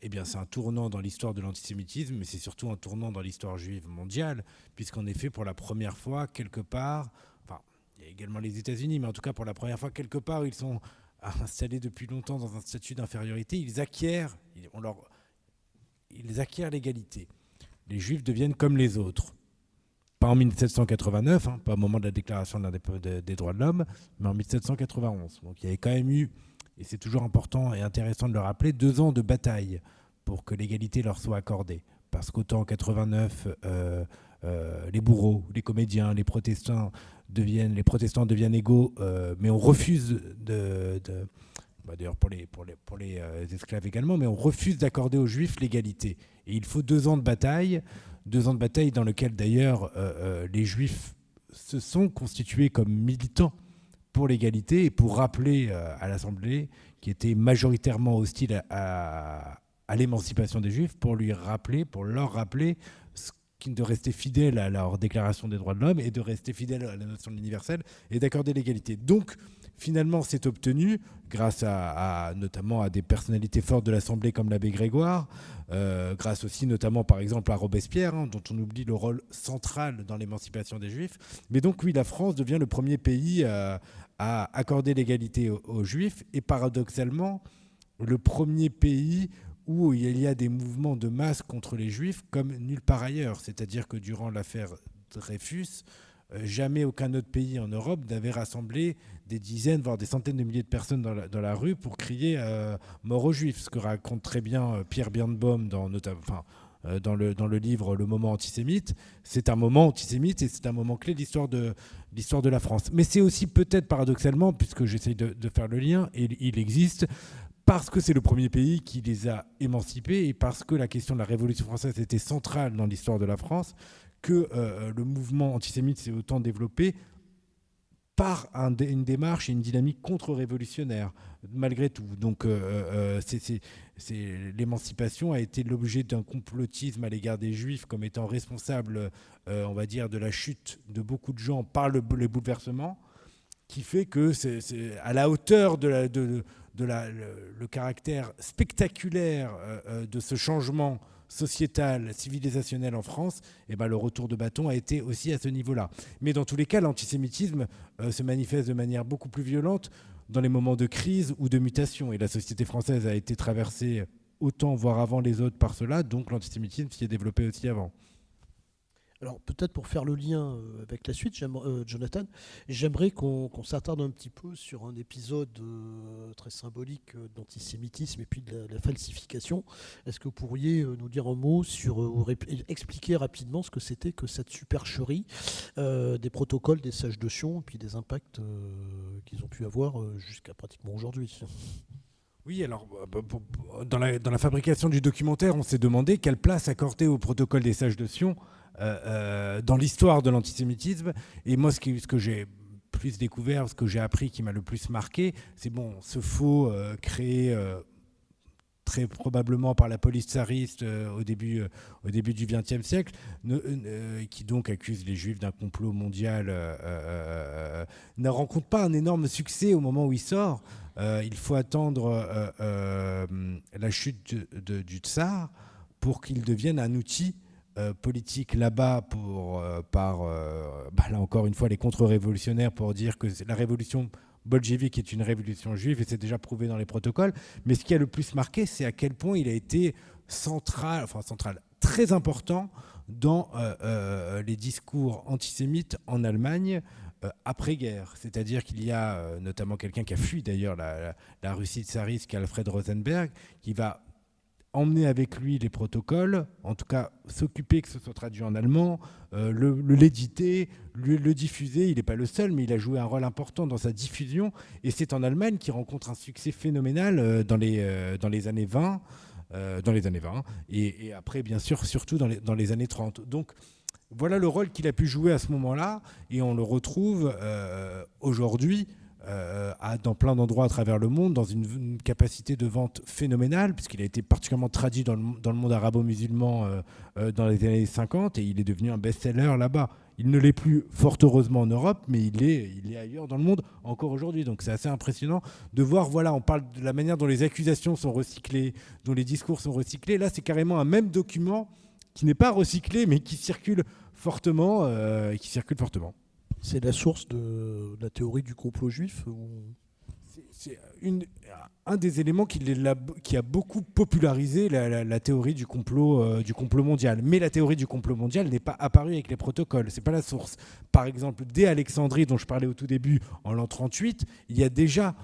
S2: Eh bien, c'est un tournant dans l'histoire de l'antisémitisme, mais c'est surtout un tournant dans l'histoire juive mondiale, puisqu'en effet, pour la première fois, quelque part, enfin, il y a également les États-Unis, mais en tout cas, pour la première fois, quelque part, ils sont installés depuis longtemps dans un statut d'infériorité, ils acquièrent l'égalité. Les Juifs deviennent comme les autres. Pas en 1789, pas au moment de la déclaration des droits de l'homme, mais en 1791. Donc il y avait quand même eu, et c'est toujours important et intéressant de le rappeler, 2 ans de bataille pour que l'égalité leur soit accordée. Parce qu'autant en 89, les bourreaux, les comédiens, les protestants deviennent égaux, mais on refuse d'ailleurs pour les esclaves également, mais on refuse d'accorder aux Juifs l'égalité. Et il faut 2 ans de bataille dans lesquels d'ailleurs les Juifs se sont constitués comme militants pour l'égalité et pour rappeler à l'Assemblée, qui était majoritairement hostile à l'émancipation des Juifs, pour leur rappeler de rester fidèles à leur déclaration des droits de l'homme et de rester fidèles à la notion de l'universel et d'accorder l'égalité. Donc, finalement, c'est obtenu grâce notamment à des personnalités fortes de l'Assemblée comme l'abbé Grégoire, grâce aussi notamment par exemple à Robespierre, dont on oublie le rôle central dans l'émancipation des Juifs. Mais donc oui, la France devient le premier pays à accorder l'égalité aux Juifs et paradoxalement le premier pays où il y a des mouvements de masse contre les Juifs comme nulle part ailleurs. C'est-à-dire que durant l'affaire Dreyfus, jamais aucun autre pays en Europe n'avait rassemblé des dizaines, voire des centaines de milliers de personnes dans la rue pour crier mort aux Juifs, ce que raconte très bien Pierre Birnbaum dans le livre Le moment antisémite. C'est un moment antisémite et c'est un moment clé de l'histoire de la France. Mais c'est aussi peut-être paradoxalement, puisque j'essaye de faire le lien, et il existe, parce que c'est le premier pays qui les a émancipés et parce que la question de la Révolution française était centrale dans l'histoire de la France, que le mouvement antisémite s'est autant développé par une démarche et une dynamique contre-révolutionnaire, malgré tout. Donc l'émancipation a été l'objet d'un complotisme à l'égard des Juifs comme étant responsable, on va dire, de la chute de beaucoup de gens par les bouleversements, qui fait que c'est à la hauteur le caractère spectaculaire de ce changement sociétal, civilisationnel en France, et le retour de bâton a été aussi à ce niveau-là. Mais dans tous les cas, l'antisémitisme se manifeste de manière beaucoup plus violente dans les moments de crise ou de mutation. Et la société française a été traversée autant, voire avant les autres, par cela, donc l'antisémitisme s'y est développé aussi avant.
S1: Alors peut-être pour faire le lien avec la suite, Jonathan, j'aimerais qu'on s'attarde un petit peu sur un épisode très symbolique d'antisémitisme et puis de la falsification. Est-ce que vous pourriez nous dire un mot sur, expliquer rapidement ce que c'était que cette supercherie des protocoles des sages de Sion et puis des impacts qu'ils ont pu avoir jusqu'à pratiquement aujourd'hui?
S2: Oui, alors dans la fabrication du documentaire, on s'est demandé quelle place accorder au protocole des sages de Sion dans l'histoire de l'antisémitisme. Et moi, ce que j'ai plus découvert, ce que j'ai appris qui m'a le plus marqué, c'est ce faux créé très probablement par la police tsariste au début du XXe siècle, qui donc accuse les Juifs d'un complot mondial, ne rencontre pas un énorme succès au moment où il sort. Il faut attendre la chute du tsar pour qu'il devienne un outil politique là-bas là encore une fois les contre-révolutionnaires pour dire que la révolution bolchevique est une révolution juive et c'est déjà prouvé dans les protocoles. Mais ce qui a le plus marqué, c'est à quel point il a été central, très important dans les discours antisémites en Allemagne après-guerre. C'est-à-dire qu'il y a notamment quelqu'un qui a fui d'ailleurs la Russie tsariste, Alfred Rosenberg, qui va emmener avec lui les protocoles, en tout cas s'occuper que ce soit traduit en allemand, l'éditer, le diffuser. Il n'est pas le seul, mais il a joué un rôle important dans sa diffusion. Et c'est en Allemagne qu'il rencontre un succès phénoménal dans les années 20, et après, bien sûr, surtout dans les années 30. Donc, voilà le rôle qu'il a pu jouer à ce moment-là, et on le retrouve aujourd'hui dans plein d'endroits à travers le monde, dans une capacité de vente phénoménale, puisqu'il a été particulièrement traduit dans le monde arabo-musulman dans les années 50, et il est devenu un best-seller là-bas. Il ne l'est plus, fort heureusement, en Europe, mais il est ailleurs dans le monde encore aujourd'hui. Donc c'est assez impressionnant de voir, voilà, on parle de la manière dont les accusations sont recyclées, dont les discours sont recyclés. Là, c'est carrément un même document qui n'est pas recyclé, mais qui circule fortement.
S1: C'est la source de la théorie du complot juif
S2: C'est un des éléments qui a beaucoup popularisé la théorie du complot mondial. Mais la théorie du complot mondial n'est pas apparue avec les protocoles. Ce n'est pas la source. Par exemple, dès Alexandrie, dont je parlais au tout début, en l'an 38, il y a déjà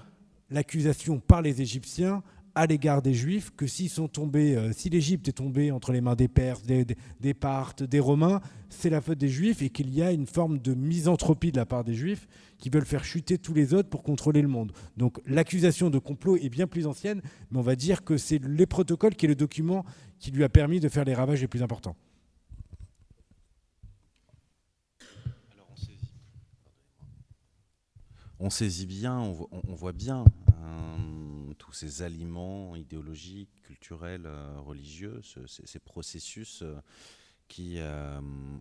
S2: l'accusation par les Égyptiens à l'égard des Juifs que si l'Égypte est tombée entre les mains des Perses, des Parthes, des Romains, c'est la faute des Juifs, et qu'il y a une forme de misanthropie de la part des Juifs qui veulent faire chuter tous les autres pour contrôler le monde. Donc l'accusation de complot est bien plus ancienne, mais on va dire que c'est les protocoles qui est le document qui lui a permis de faire les ravages les plus importants.
S3: On saisit bien, on voit bien tous ces aliments idéologiques, culturels, religieux, ces processus qui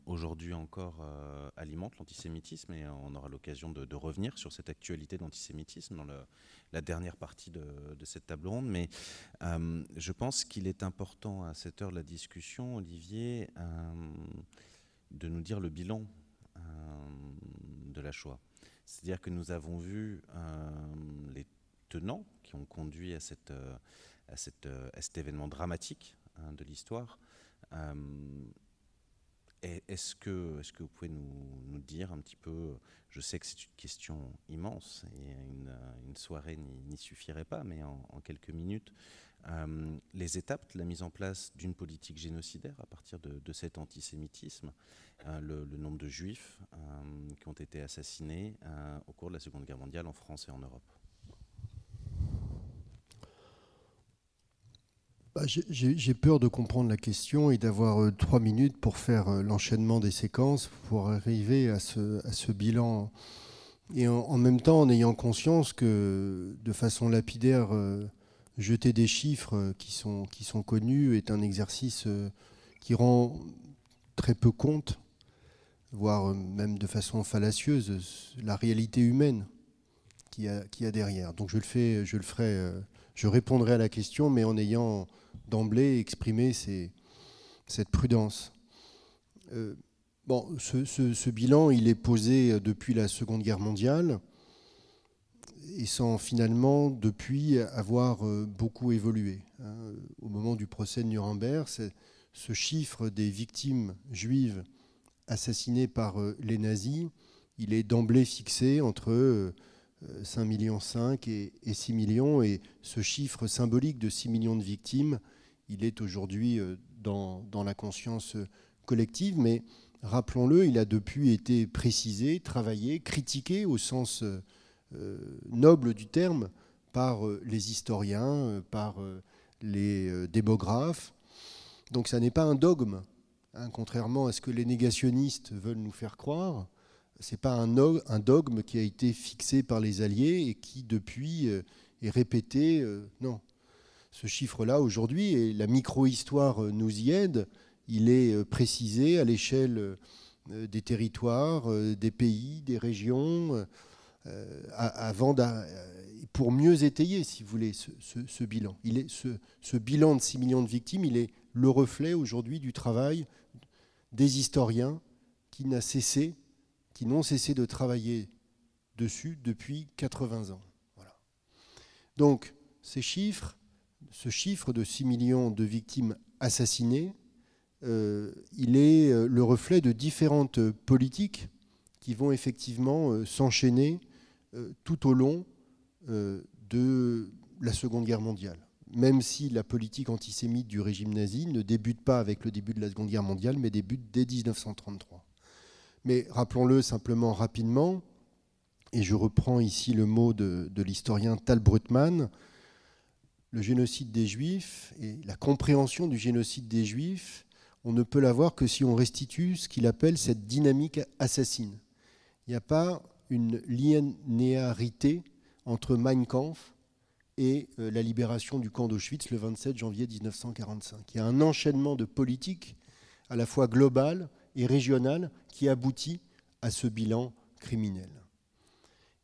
S3: aujourd'hui encore alimentent l'antisémitisme, et on aura l'occasion de revenir sur cette actualité d'antisémitisme dans la dernière partie de cette table ronde. Mais je pense qu'il est important à cette heure de la discussion, Olivier, de nous dire le bilan de la Shoah. C'est-à-dire que nous avons vu les tenants qui ont conduit à cet événement dramatique de l'histoire. Est-ce que vous pouvez nous dire un petit peu, je sais que c'est une question immense et une soirée n'y suffirait pas, mais en quelques minutes, les étapes de la mise en place d'une politique génocidaire à partir de cet antisémitisme, le nombre de juifs qui ont été assassinés au cours de la Seconde Guerre mondiale en France et en Europe.
S4: J'ai peur de comprendre la question et d'avoir 3 minutes pour faire l'enchaînement des séquences, pour arriver à ce bilan. Et en même temps, en ayant conscience que, de façon lapidaire, jeter des chiffres qui sont connus est un exercice qui rend très peu compte, voire même de façon fallacieuse, la réalité humaine qu'il y a derrière. Donc je répondrai à la question, mais en ayant d'emblée exprimé cette prudence. Ce bilan, il est posé depuis la Seconde Guerre mondiale, et sans finalement, depuis, avoir beaucoup évolué. Au moment du procès de Nuremberg, ce chiffre des victimes juives assassinées par les nazis, il est d'emblée fixé entre 5,5 millions et 6 millions. Et ce chiffre symbolique de 6 millions de victimes, il est aujourd'hui dans la conscience collective. Mais rappelons-le, il a depuis été précisé, travaillé, critiqué au sens noble du terme par les historiens, par les démographes. Donc ça n'est pas un dogme, contrairement à ce que les négationnistes veulent nous faire croire. Ce n'est pas un dogme qui a été fixé par les Alliés et qui, depuis, est répété. Non. Ce chiffre-là, aujourd'hui, et la micro-histoire nous y aide, il est précisé à l'échelle des territoires, des pays, des régions, pour mieux étayer, si vous voulez, ce bilan. Ce bilan de 6 millions de victimes, il est le reflet aujourd'hui du travail des historiens qui n'ont cessé de travailler dessus depuis 80 ans. Voilà. Donc, ce chiffre de 6 millions de victimes assassinées il est le reflet de différentes politiques qui vont effectivement s'enchaîner tout au long de la Seconde Guerre mondiale. Même si la politique antisémite du régime nazi ne débute pas avec le début de la Seconde Guerre mondiale, mais débute dès 1933. Mais rappelons-le simplement rapidement, et je reprends ici le mot de l'historien Tal Brutmann, le génocide des Juifs et la compréhension du génocide des Juifs, on ne peut l'avoir que si on restitue ce qu'il appelle cette dynamique assassine. Il n'y a pas une linéarité entre Mein Kampf et la libération du camp d'Auschwitz le 27 janvier 1945. Il y a un enchaînement de politiques à la fois global et régional qui aboutit à ce bilan criminel.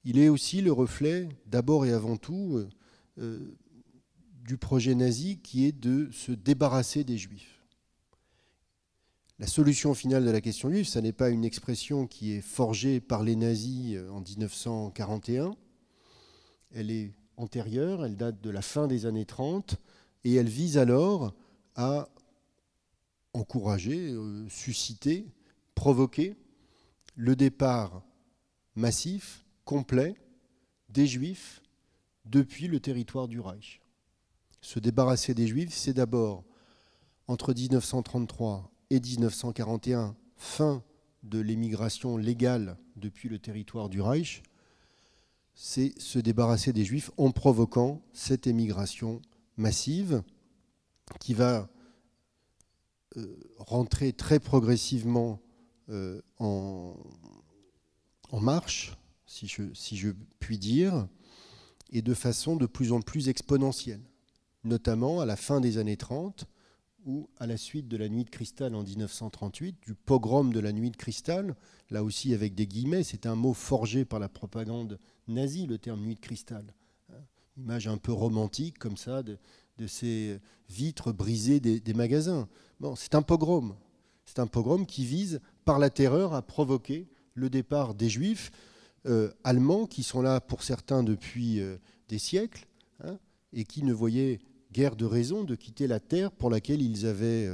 S4: Il est aussi le reflet, d'abord et avant tout, du projet nazi qui est de se débarrasser des Juifs. La solution finale de la question juive, ça n'est pas une expression qui est forgée par les nazis en 1941. Elle est antérieure, elle date de la fin des années 30 et elle vise alors à encourager, susciter, provoquer le départ massif, complet, des Juifs depuis le territoire du Reich. Se débarrasser des Juifs, c'est d'abord, entre 1933 et 1941, fin de l'émigration légale depuis le territoire du Reich, c'est se débarrasser des Juifs en provoquant cette émigration massive qui va rentrer très progressivement en marche, si je puis dire, et de façon de plus en plus exponentielle, notamment à la fin des années 30 ou à la suite de la Nuit de Cristal en 1938, du pogrom de la Nuit de Cristal, là aussi avec des guillemets, c'est un mot forgé par la propagande nazie, le terme Nuit de Cristal. Image un peu romantique comme ça de ces vitres brisées des magasins. Bon, c'est un pogrom. C'est un pogrom qui vise par la terreur à provoquer le départ des Juifs allemands qui sont là pour certains depuis des siècles et qui ne voyaient guère de raison de quitter la terre pour laquelle ils avaient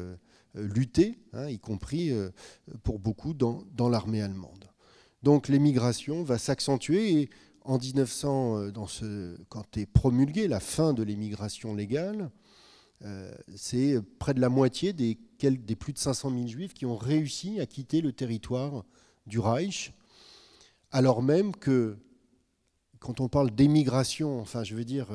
S4: lutté, y compris pour beaucoup dans l'armée allemande. Donc l'émigration va s'accentuer et en 1900, quand est promulguée la fin de l'émigration légale, c'est près de la moitié des plus de 500 000 Juifs qui ont réussi à quitter le territoire du Reich, alors même que, quand on parle d'émigration, enfin je veux dire,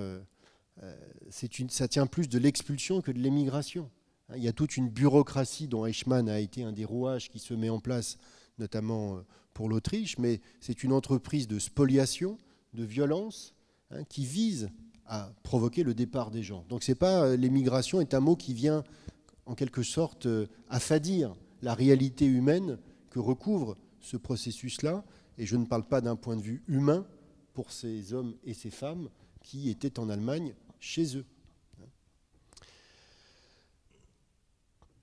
S4: ça tient plus de l'expulsion que de l'émigration. Il y a toute une bureaucratie dont Eichmann a été un des rouages qui se met en place, notamment pour l'Autriche, mais c'est une entreprise de spoliation, de violence, qui vise à provoquer le départ des gens. Donc l'émigration est un mot qui vient en quelque sorte affadir la réalité humaine que recouvre ce processus-là, et je ne parle pas d'un point de vue humain pour ces hommes et ces femmes qui étaient en Allemagne chez eux.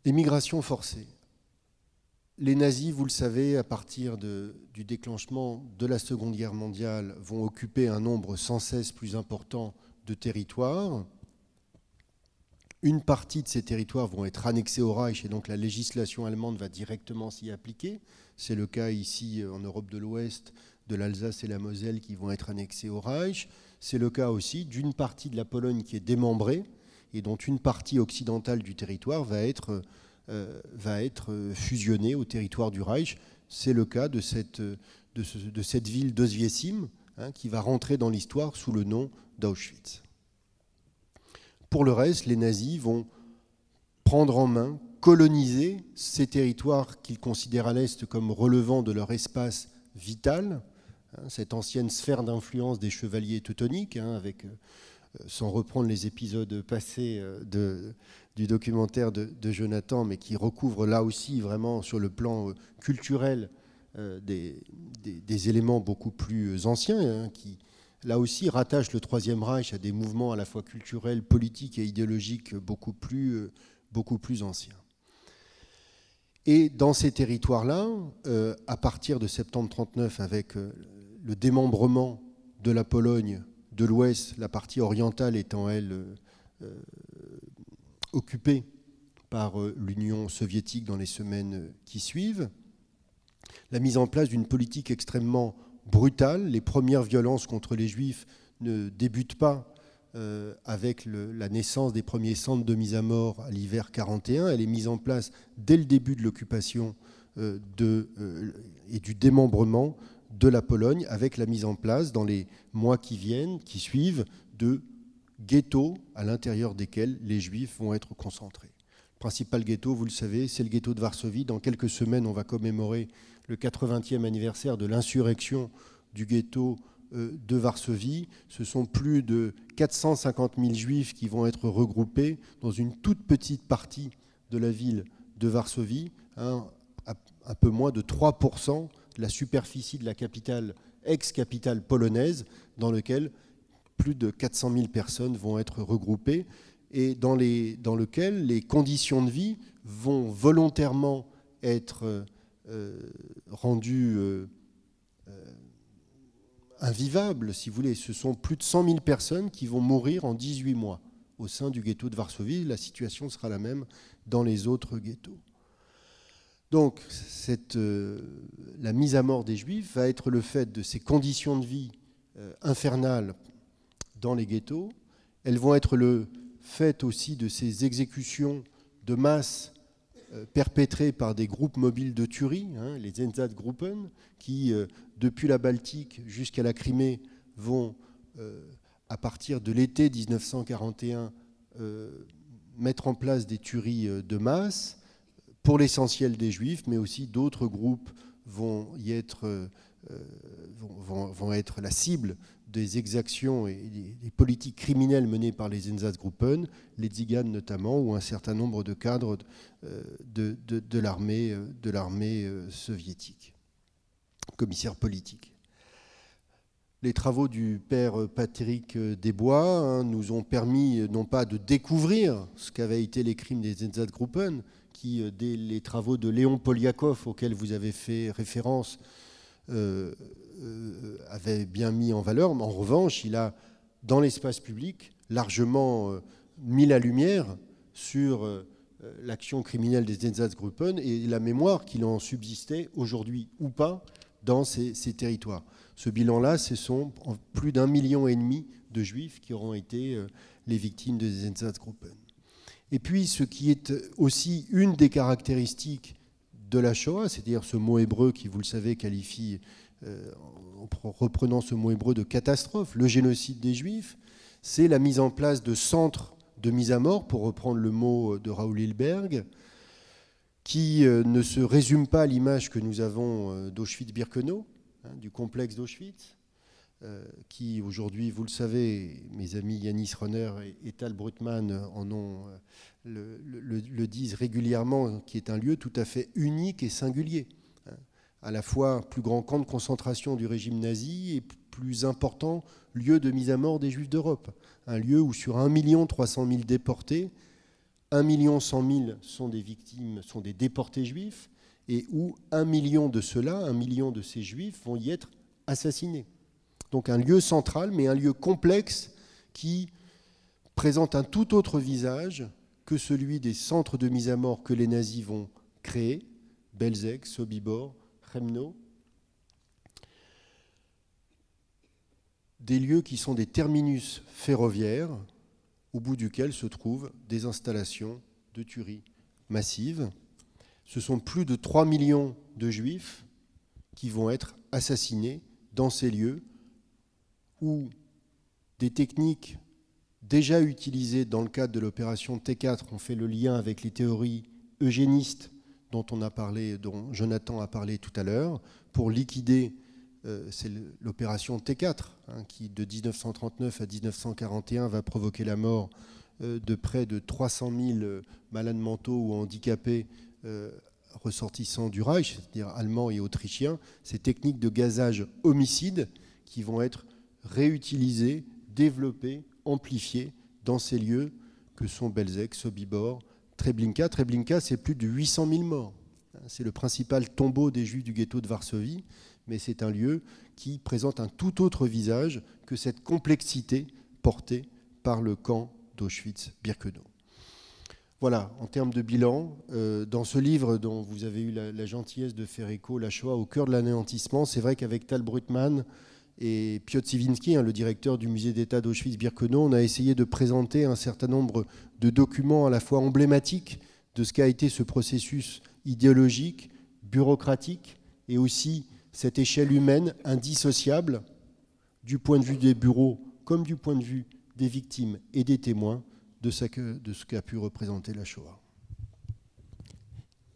S4: Émigration forcée. Les nazis, vous le savez, à partir du déclenchement de la Seconde Guerre mondiale, vont occuper un nombre sans cesse plus important de territoires. Une partie de ces territoires vont être annexés au Reich et donc la législation allemande va directement s'y appliquer. C'est le cas ici en Europe de l'Ouest, de l'Alsace et la Moselle qui vont être annexés au Reich. C'est le cas aussi d'une partie de la Pologne qui est démembrée et dont une partie occidentale du territoire va être fusionnée au territoire du Reich. C'est le cas de cette ville d'Oświęcim qui va rentrer dans l'histoire sous le nom d'Auschwitz. Pour le reste, les nazis vont prendre en main, coloniser ces territoires qu'ils considèrent à l'Est comme relevant de leur espace vital, cette ancienne sphère d'influence des chevaliers teutoniques, sans reprendre les épisodes passés du documentaire de Jonathan, mais qui recouvre là aussi vraiment sur le plan culturel des éléments beaucoup plus anciens, qui là aussi rattachent le Troisième Reich à des mouvements à la fois culturels, politiques et idéologiques beaucoup plus anciens. Et dans ces territoires-là, à partir de septembre 1939, avec le démembrement de la Pologne de l'Ouest, la partie orientale étant, elle, occupée par l'Union soviétique dans les semaines qui suivent. La mise en place d'une politique extrêmement brutale. Les premières violences contre les Juifs ne débutent pas avec la naissance des premiers centres de mise à mort à l'hiver 41. Elle est mise en place dès le début de l'occupation et du démembrement de la Pologne, avec la mise en place, dans les mois qui suivent, de ghettos à l'intérieur desquels les Juifs vont être concentrés. Le principal ghetto, vous le savez, c'est le ghetto de Varsovie. Dans quelques semaines, on va commémorer le 80e anniversaire de l'insurrection du ghetto de Varsovie. Ce sont plus de 450 000 Juifs qui vont être regroupés dans une toute petite partie de la ville de Varsovie, un peu moins de 3% de la superficie de la capitale, ex-capitale polonaise, dans lequel plus de 400 000 personnes vont être regroupées et dans lequel les conditions de vie vont volontairement être rendues invivables, si vous voulez. Ce sont plus de 100 000 personnes qui vont mourir en 18 mois au sein du ghetto de Varsovie. La situation sera la même dans les autres ghettos. Donc, la mise à mort des Juifs va être le fait de ces conditions de vie infernales dans les ghettos. Elles vont être le fait aussi de ces exécutions de masse perpétrées par des groupes mobiles de tuerie, les Einsatzgruppen, qui, depuis la Baltique jusqu'à la Crimée, vont, à partir de l'été 1941, mettre en place des tueries de masse, pour l'essentiel des Juifs, mais aussi d'autres groupes vont être la cible des exactions et des politiques criminelles menées par les Einsatzgruppen, les Tziganes notamment, ou un certain nombre de cadres de l'armée soviétique, commissaires politiques. Les travaux du père Patrick Desbois nous ont permis non pas de découvrir ce qu'avaient été les crimes des Einsatzgruppen, qui, dès les travaux de Léon Poliakov, auxquels vous avez fait référence, avait bien mis en valeur. Mais en revanche, il a, dans l'espace public, largement mis la lumière sur l'action criminelle des Einsatzgruppen et la mémoire qu'il en subsistait, aujourd'hui ou pas, dans ces territoires. Ce bilan-là, ce sont plus d'1,5 million de Juifs qui auront été les victimes des Einsatzgruppen. Et puis, ce qui est aussi une des caractéristiques de la Shoah, c'est-à-dire ce mot hébreu qui, vous le savez, qualifie, en reprenant ce mot hébreu de catastrophe, le génocide des Juifs, c'est la mise en place de centres de mise à mort, pour reprendre le mot de Raoul Hilberg, qui ne se résume pas à l'image que nous avons d'Auschwitz-Birkenau, du complexe d'Auschwitz, qui aujourd'hui, vous le savez, mes amis Yanis Runner et Tal Brutman le disent régulièrement, qui est un lieu tout à fait unique et singulier, à la fois plus grand camp de concentration du régime nazi et plus important lieu de mise à mort des Juifs d'Europe, un lieu où sur 1 300 000 déportés, 1 100 000 sont des victimes, sont des déportés juifs, et où 1 million de ceux-là, 1 million de ces Juifs vont y être assassinés. Donc un lieu central, mais un lieu complexe qui présente un tout autre visage que celui des centres de mise à mort que les nazis vont créer, Belzec, Sobibor, Chremno. Des lieux qui sont des terminus ferroviaires au bout duquel se trouvent des installations de tuerie massive. Ce sont plus de 3 millions de Juifs qui vont être assassinés dans ces lieux où des techniques déjà utilisées dans le cadre de l'opération T4 ont fait le lien avec les théories eugénistes dont Jonathan a parlé tout à l'heure, pour liquider, c'est l'opération T4, qui de 1939 à 1941 va provoquer la mort de près de 300 000 malades mentaux ou handicapés ressortissants du Reich, c'est-à-dire allemands et autrichiens. Ces techniques de gazage homicide qui vont être réutilisées, développées, amplifiées dans ces lieux que sont Belzec, Sobibor, Treblinka. Treblinka, c'est plus de 800 000 morts. C'est le principal tombeau des Juifs du ghetto de Varsovie, mais c'est un lieu qui présente un tout autre visage que cette complexité portée par le camp d'Auschwitz-Birkenau. Voilà, en termes de bilan, dans ce livre dont vous avez eu la gentillesse de faire écho, La Shoah au cœur de l'anéantissement, c'est vrai qu'avec Tal Brutman et Piotr Siwinski, le directeur du musée d'État d'Auschwitz-Birkenau, on a essayé de présenter un certain nombre de documents à la fois emblématiques de ce qu'a été ce processus idéologique, bureaucratique, et aussi cette échelle humaine indissociable du point de vue des bureaux comme du point de vue des victimes et des témoins de ce qu'a pu représenter la Shoah.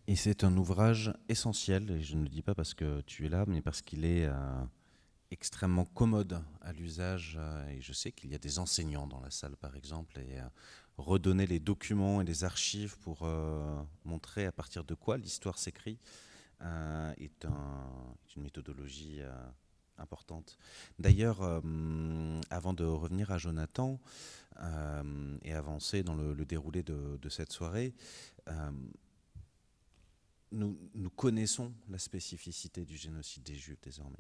S3: Et c'est un ouvrage essentiel, et je ne le dis pas parce que tu es là, mais parce qu'il est extrêmement commode à l'usage, et je sais qu'il y a des enseignants dans la salle par exemple, et redonner les documents et les archives pour montrer à partir de quoi l'histoire s'écrit est une méthodologie importante. D'ailleurs, avant de revenir à Jonathan et avancer dans le déroulé de cette soirée, nous connaissons la spécificité du génocide des Juifs désormais.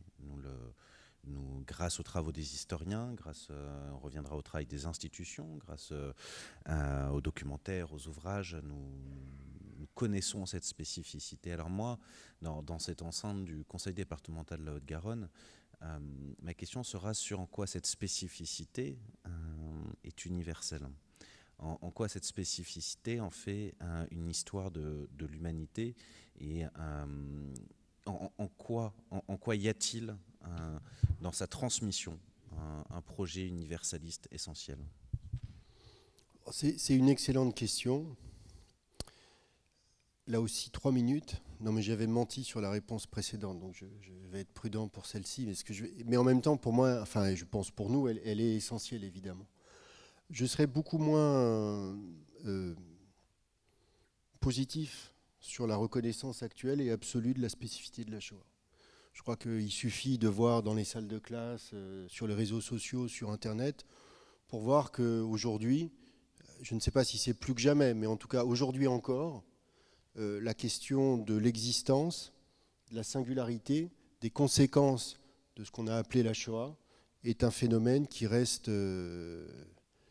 S3: Nous, grâce aux travaux des historiens, on reviendra au travail des institutions, grâce aux documentaires, aux ouvrages, nous connaissons cette spécificité. Alors moi, dans cette enceinte du Conseil départemental de la Haute-Garonne, ma question sera sur en quoi cette spécificité est universelle. En quoi cette spécificité en fait une histoire de l'humanité, et en quoi y a-t-il dans sa transmission un projet universaliste essentiel?
S4: C'est une excellente question. Là aussi, 3 minutes. Non, mais j'avais menti sur la réponse précédente, donc je vais être prudent pour celle-ci. Mais en même temps, pour moi, enfin, je pense pour nous, elle est essentielle, évidemment. Je serais beaucoup moins positif sur la reconnaissance actuelle et absolue de la spécificité de la Shoah. Je crois qu'il suffit de voir dans les salles de classe, sur les réseaux sociaux, sur Internet, pour voir qu'aujourd'hui, je ne sais pas si c'est plus que jamais, mais en tout cas aujourd'hui encore, la question de l'existence, de la singularité, des conséquences de ce qu'on a appelé la Shoah est un phénomène qui reste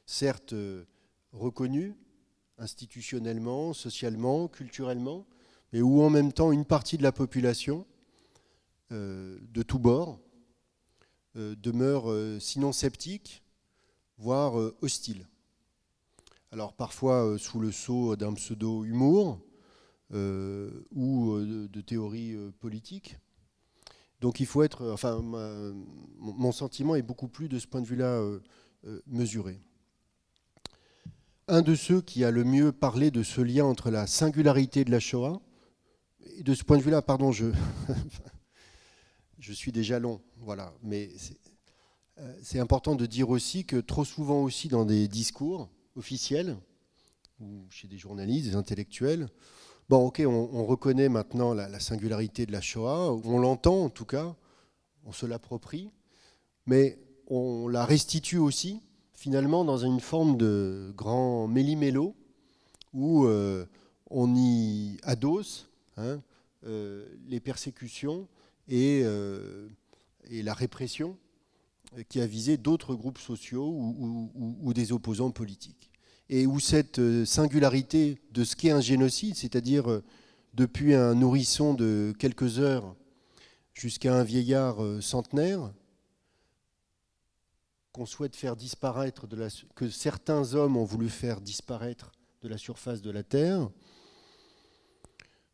S4: certes reconnu institutionnellement, socialement, culturellement, mais où en même temps une partie de la population de tous bords demeure sinon sceptique, voire hostile. Alors parfois sous le sceau d'un pseudo-humour ou de théories politiques. Donc il faut être, enfin mon sentiment est beaucoup plus de ce point de vue-là mesuré. Un de ceux qui a le mieux parlé de ce lien entre la singularité de la Shoah, et de ce point de vue-là, pardon, je suis déjà long, voilà, mais c'est important de dire aussi que trop souvent aussi dans des discours officiels, ou chez des journalistes, des intellectuels, bon ok, on reconnaît maintenant la singularité de la Shoah, on l'entend en tout cas, on se l'approprie, mais on la restitue aussi, finalement, dans une forme de grand méli-mélo, où on y adosse les persécutions et la répression qui a visé d'autres groupes sociaux ou des opposants politiques. Et où cette singularité de ce qu'est un génocide, c'est-à-dire depuis un nourrisson de quelques heures jusqu'à un vieillard centenaire, qu'on souhaite faire disparaître, que certains hommes ont voulu faire disparaître de la surface de la Terre,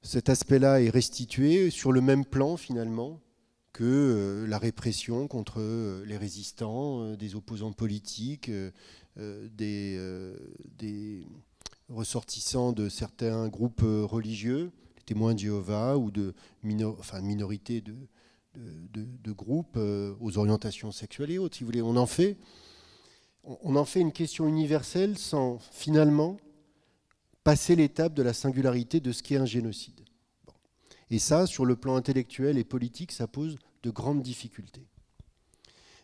S4: cet aspect-là est restitué sur le même plan finalement que la répression contre les résistants, des opposants politiques, des ressortissants de certains groupes religieux, les témoins de Jéhovah ou de minorités de groupes aux orientations sexuelles et autres, si vous voulez. On en fait une question universelle sans finalement passer l'étape de la singularité de ce qu'est un génocide. Bon. Et ça, sur le plan intellectuel et politique, ça pose de grandes difficultés.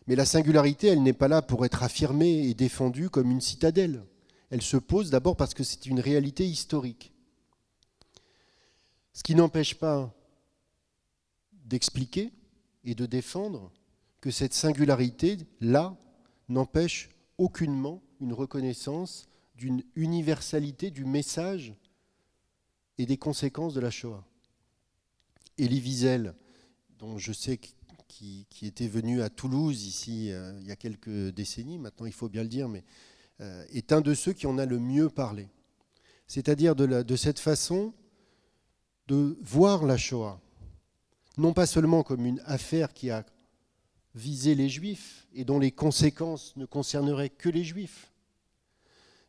S4: Mais la singularité, elle n'est pas là pour être affirmée et défendue comme une citadelle. Elle se pose d'abord parce que c'est une réalité historique. Ce qui n'empêche pas d'expliquer et de défendre que cette singularité-là n'empêche aucunement une reconnaissance d'une universalité du message et des conséquences de la Shoah. Elie Wiesel, dont je sais qui était venu à Toulouse ici il y a quelques décennies, maintenant il faut bien le dire, mais est un de ceux qui en a le mieux parlé. C'est-à-dire de cette façon de voir la Shoah, non pas seulement comme une affaire qui a visé les Juifs et dont les conséquences ne concerneraient que les Juifs,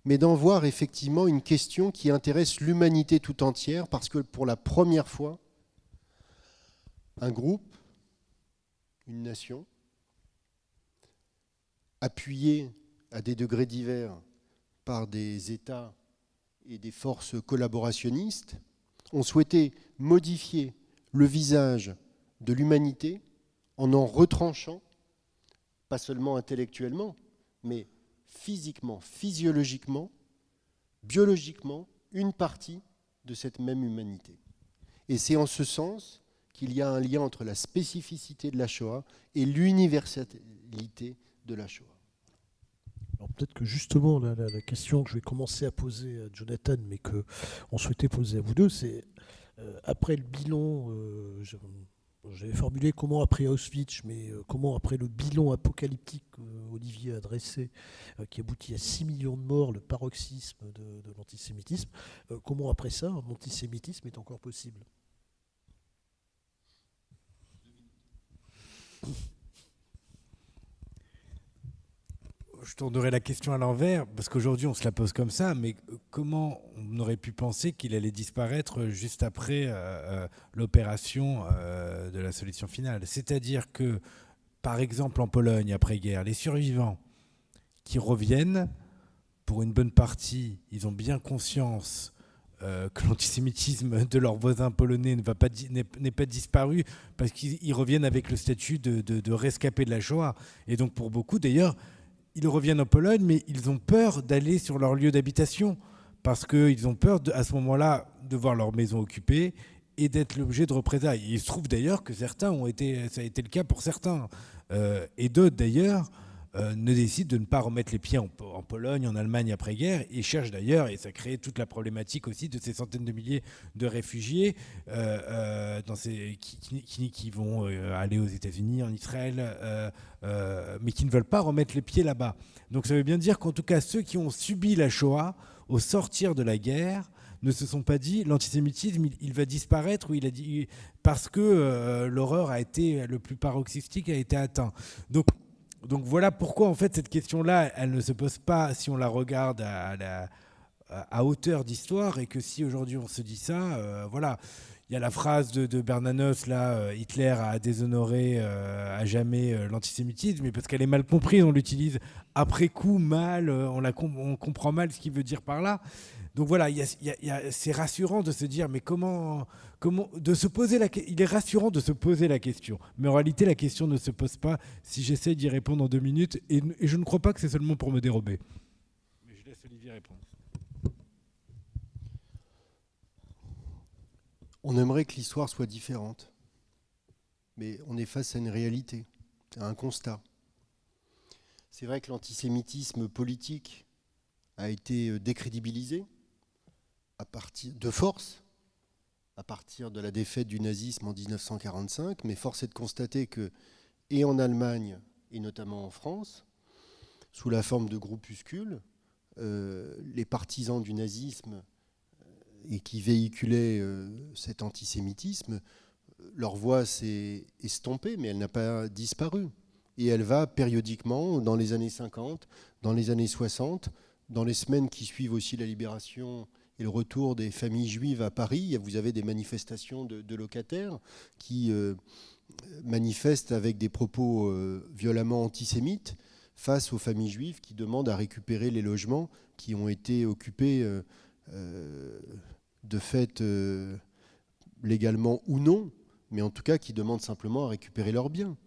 S4: mais d'en voir effectivement une question qui intéresse l'humanité tout entière, parce que pour la première fois, un groupe, une nation, appuyé à des degrés divers par des États et des forces collaborationnistes, ont souhaité modifier le visage de l'humanité en retranchant, pas seulement intellectuellement, mais physiquement, physiologiquement, biologiquement, une partie de cette même humanité. Et c'est en ce sens qu'il y a un lien entre la spécificité de la Shoah et l'universalité de la Shoah.
S1: Alors peut-être que justement la question que je vais commencer à poser à Jonathan, mais qu'on souhaitait poser à vous deux, c'est après le bilan, j'avais formulé comment après Auschwitz, mais comment après le bilan apocalyptique qu'Olivier a dressé, qui aboutit à 6 millions de morts, le paroxysme de l'antisémitisme, comment après ça, l'antisémitisme est encore possible?
S2: Je tournerai la question à l'envers, parce qu'aujourd'hui on se la pose comme ça, mais comment on aurait pu penser qu'il allait disparaître juste après l'opération de la solution finale? C'est-à-dire que, par exemple en Pologne, après-guerre, les survivants qui reviennent, pour une bonne partie, ils ont bien conscience que l'antisémitisme de leurs voisins polonais n'est pas disparu, parce qu'ils reviennent avec le statut de rescapés de la Shoah. Et donc pour beaucoup d'ailleurs, ils reviennent en Pologne, mais ils ont peur d'aller sur leur lieu d'habitation, parce qu'ils ont peur, à ce moment-là, de voir leur maison occupée et d'être l'objet de représailles. Et il se trouve d'ailleurs que ça a été le cas pour certains. Et d'autres d'ailleurs ne décident de ne pas remettre les pieds en Pologne, en Allemagne après-guerre, et cherchent d'ailleurs, et ça crée toute la problématique aussi de ces centaines de milliers de réfugiés qui vont aller aux États-Unis, en Israël, mais qui ne veulent pas remettre les pieds là-bas. Donc ça veut bien dire qu'en tout cas, ceux qui ont subi la Shoah, au sortir de la guerre, ne se sont pas dit l'antisémitisme il va disparaître, ou il a dit, parce que l'horreur a été, le plus paroxystique a été atteint. Donc voilà pourquoi en fait cette question-là, elle ne se pose pas si on la regarde à hauteur d'histoire, et que si aujourd'hui on se dit ça, voilà. Il y a la phrase de Bernanos, là, Hitler a déshonoré à jamais l'antisémitisme, mais parce qu'elle est mal comprise, on l'utilise après coup mal, on comprend mal ce qu'il veut dire par là. Donc voilà, c'est rassurant de se dire, mais comment de se poser il est rassurant de se poser la question. Mais en réalité, la question ne se pose pas si j'essaie d'y répondre en 2 minutes, et je ne crois pas que c'est seulement pour me dérober. Mais je laisse Olivier répondre.
S4: On aimerait que l'histoire soit différente, mais on est face à une réalité, à un constat. C'est vrai que l'antisémitisme politique a été décrédibilisé de force, à partir de la défaite du nazisme en 1945, mais force est de constater que, et en Allemagne, et notamment en France, sous la forme de groupuscules, les partisans du nazisme et qui véhiculaient cet antisémitisme, leur voix s'est estompée, mais elle n'a pas disparu. Et elle va périodiquement, dans les années 50, dans les années 60, dans les semaines qui suivent aussi la libération et le retour des familles juives à Paris, vous avez des manifestations de locataires qui manifestent avec des propos violemment antisémites face aux familles juives qui demandent à récupérer les logements qui ont été occupés de fait légalement ou non, mais en tout cas qui demandent simplement à récupérer leurs biens.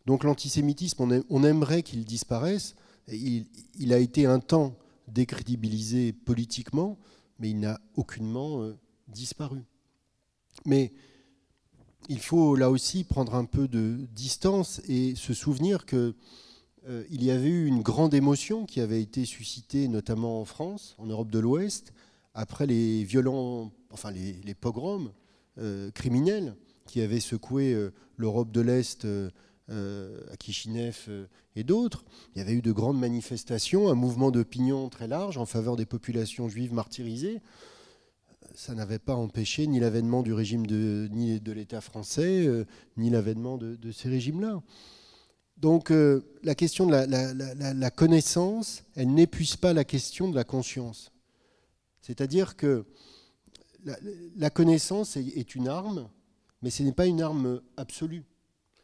S4: Donc l'antisémitisme, on aimerait qu'il disparaisse. Il a été un temps décrédibilisé politiquement, mais il n'a aucunement disparu. Mais il faut là aussi prendre un peu de distance et se souvenir que il y avait eu une grande émotion qui avait été suscitée notamment en France, en Europe de l'Ouest, après les violents, enfin les pogroms criminels qui avaient secoué l'Europe de l'Est à Kishinev et d'autres. Il y avait eu de grandes manifestations, un mouvement d'opinion très large en faveur des populations juives martyrisées. Ça n'avait pas empêché ni l'avènement du régime ni de l'État français, ni l'avènement de ces régimes-là. Donc la question de la connaissance, elle n'épuise pas la question de la conscience. C'est-à-dire que la connaissance est une arme, mais ce n'est pas une arme absolue.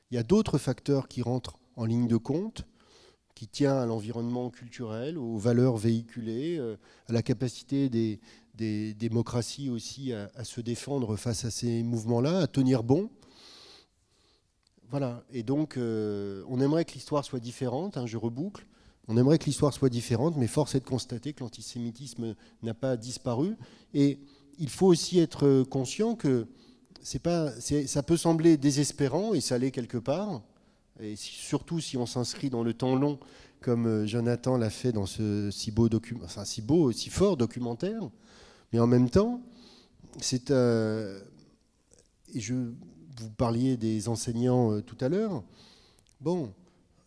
S4: Il y a d'autres facteurs qui rentrent en ligne de compte, qui tiennent à l'environnement culturel, aux valeurs véhiculées, à la capacité des démocraties aussi à se défendre face à ces mouvements-là, à tenir bon. Voilà. Et donc, on aimerait que l'histoire soit différente, hein, je reboucle. On aimerait que l'histoire soit différente, mais force est de constater que l'antisémitisme n'a pas disparu. Et il faut aussi être conscient que ça peut sembler désespérant, et ça l'est quelque part, et surtout si on s'inscrit dans le temps long, comme Jonathan l'a fait dans ce si fort documentaire. Mais en même temps, vous parliez des enseignants tout à l'heure. Bon,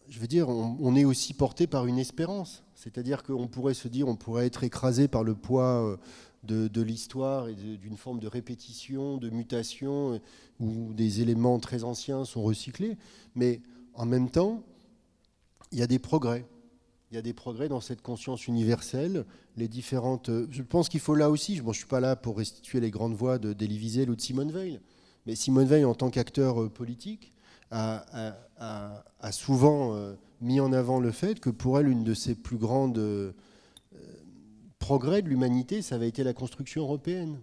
S4: je veux dire, on est aussi porté par une espérance. C'est-à-dire qu'on pourrait se dire, on pourrait être écrasé par le poids de l'histoire et d'une forme de répétition, de mutation, où des éléments très anciens sont recyclés. Mais en même temps, il y a des progrès. Il y a des progrès dans cette conscience universelle. Je pense qu'il faut là aussi, je ne suis pas là pour restituer les grandes voix d'Elie Wiesel ou de Simone Veil, mais Simone Veil, en tant qu'acteur politique, a souvent mis en avant le fait que pour elle, une de ses plus grandes progrès de l'humanité, ça avait été la construction européenne.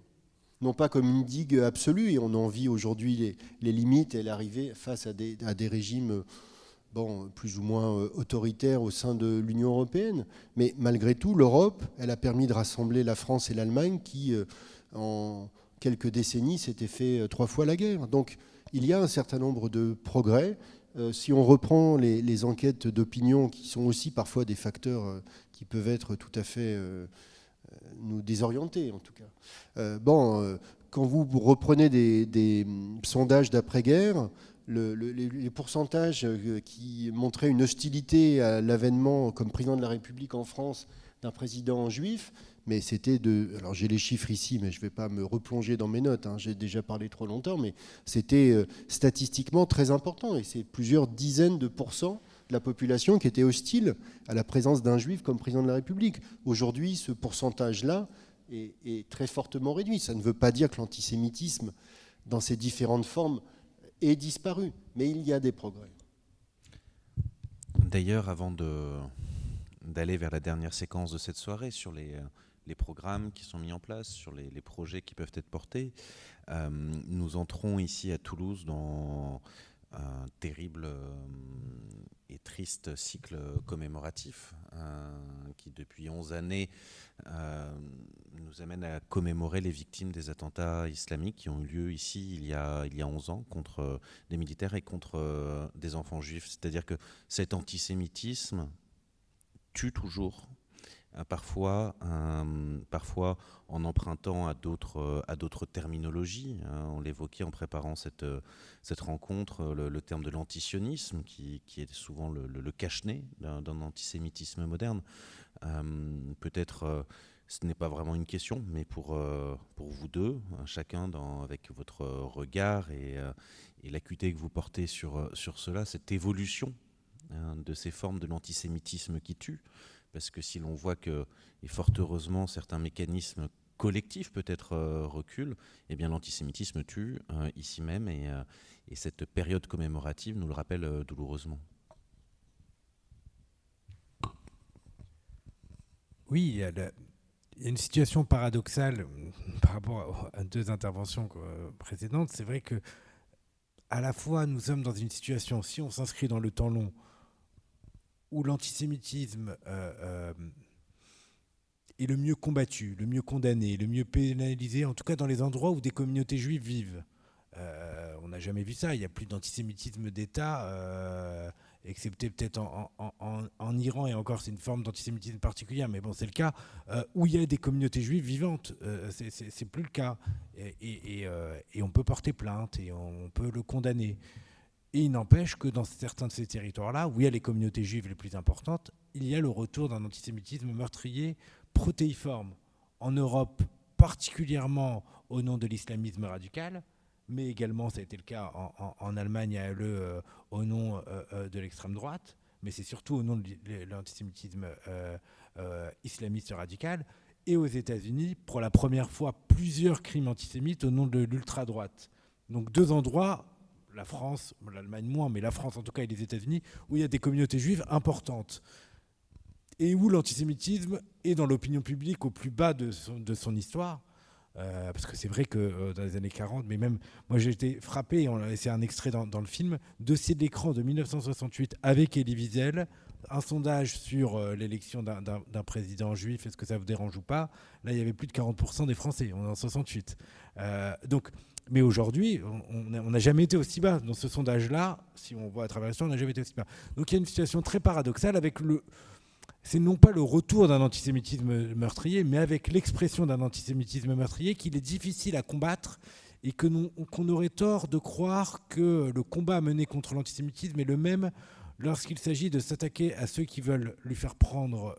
S4: Non pas comme une digue absolue, et on en vit aujourd'hui les limites et l'arrivée face à des régimes plus ou moins autoritaires au sein de l'Union européenne. Mais malgré tout, l'Europe, elle a permis de rassembler la France et l'Allemagne qui, en quelques décennies, s'étaient fait 3 fois la guerre. Donc il y a un certain nombre de progrès. Si on reprend les enquêtes d'opinion, qui sont aussi parfois des facteurs qui peuvent être tout à fait nous désorienter, en tout cas. Quand vous reprenez des sondages d'après-guerre, les pourcentages qui montraient une hostilité à l'avènement comme président de la République en France d'un président juif, mais c'était alors j'ai les chiffres ici, mais je ne vais pas me replonger dans mes notes, hein, j'ai déjà parlé trop longtemps, mais c'était statistiquement très important, et c'est plusieurs dizaines de pourcents de la population qui était hostile à la présence d'un juif comme président de la République. Aujourd'hui, ce pourcentage-là est très fortement réduit. Ça ne veut pas dire que l'antisémitisme, dans ses différentes formes, ait disparu, mais il y a des progrès.
S3: D'ailleurs, avant d'aller vers la dernière séquence de cette soirée, sur les programmes qui sont mis en place, sur les projets qui peuvent être portés, nous entrons ici à Toulouse dans un terrible et triste cycle commémoratif qui, depuis 11 années, nous amène à commémorer les victimes des attentats islamiques qui ont eu lieu ici il y a 11 ans contre des militaires et contre des enfants juifs. C'est-à-dire que cet antisémitisme tue toujours, parfois en empruntant à d'autres terminologies. On l'évoquait en préparant cette rencontre, le terme de l'antisionisme, qui est souvent le cache-nez d'un antisémitisme moderne. Peut-être ce n'est pas vraiment une question, mais pour vous deux, chacun avec votre regard et l'acuité que vous portez sur cela, cette évolution de ces formes de l'antisémitisme qui tue. Parce que si l'on voit que, et fort heureusement, certains mécanismes collectifs peut-être reculent, eh bien l'antisémitisme tue ici même, et cette période commémorative nous le rappelle douloureusement.
S2: Oui, il y a une situation paradoxale par rapport à 2 interventions précédentes. C'est vrai que à la fois nous sommes dans une situation, si on s'inscrit dans le temps long, où l'antisémitisme est le mieux combattu, le mieux condamné, le mieux pénalisé, en tout cas dans les endroits où des communautés juives vivent. On n'a jamais vu ça, il n'y a plus d'antisémitisme d'État, excepté peut-être en Iran, et encore c'est une forme d'antisémitisme particulière, mais bon c'est le cas, où il y a des communautés juives vivantes. C'est plus le cas. Et on peut porter plainte et on peut le condamner. Et il n'empêche que dans certains de ces territoires-là, où il y a les communautés juives les plus importantes, il y a le retour d'un antisémitisme meurtrier protéiforme. En Europe, particulièrement au nom de l'islamisme radical, mais également, ça a été le cas en Allemagne à Halle, au nom de l'extrême droite, mais c'est surtout au nom de l'antisémitisme islamiste radical. Et aux États-Unis, pour la première fois, plusieurs crimes antisémites au nom de l'ultra-droite. Donc deux endroits, la France, l'Allemagne moins, mais la France en tout cas et les États-Unis, où il y a des communautés juives importantes. Et où l'antisémitisme est dans l'opinion publique au plus bas de son histoire. Parce que c'est vrai que dans les années 40, mais même moi j'ai été frappé, c'est un extrait dans le film, Dossier de l'écran de 1968 avec Elie Wiesel, un sondage sur l'élection d'un président juif, est-ce que ça vous dérange ou pas? Là il y avait plus de 40% des Français, on est en 68. Mais aujourd'hui, on n'a jamais été aussi bas. Dans ce sondage-là, si on voit à travers l'histoire, on n'a jamais été aussi bas. Donc il y a une situation très paradoxale avec c'est non pas le retour d'un antisémitisme meurtrier, mais avec l'expression d'un antisémitisme meurtrier qu'il est difficile à combattre et qu'on aurait tort de croire que le combat mené contre l'antisémitisme est le même lorsqu'il s'agit de s'attaquer à ceux qui veulent lui faire prendre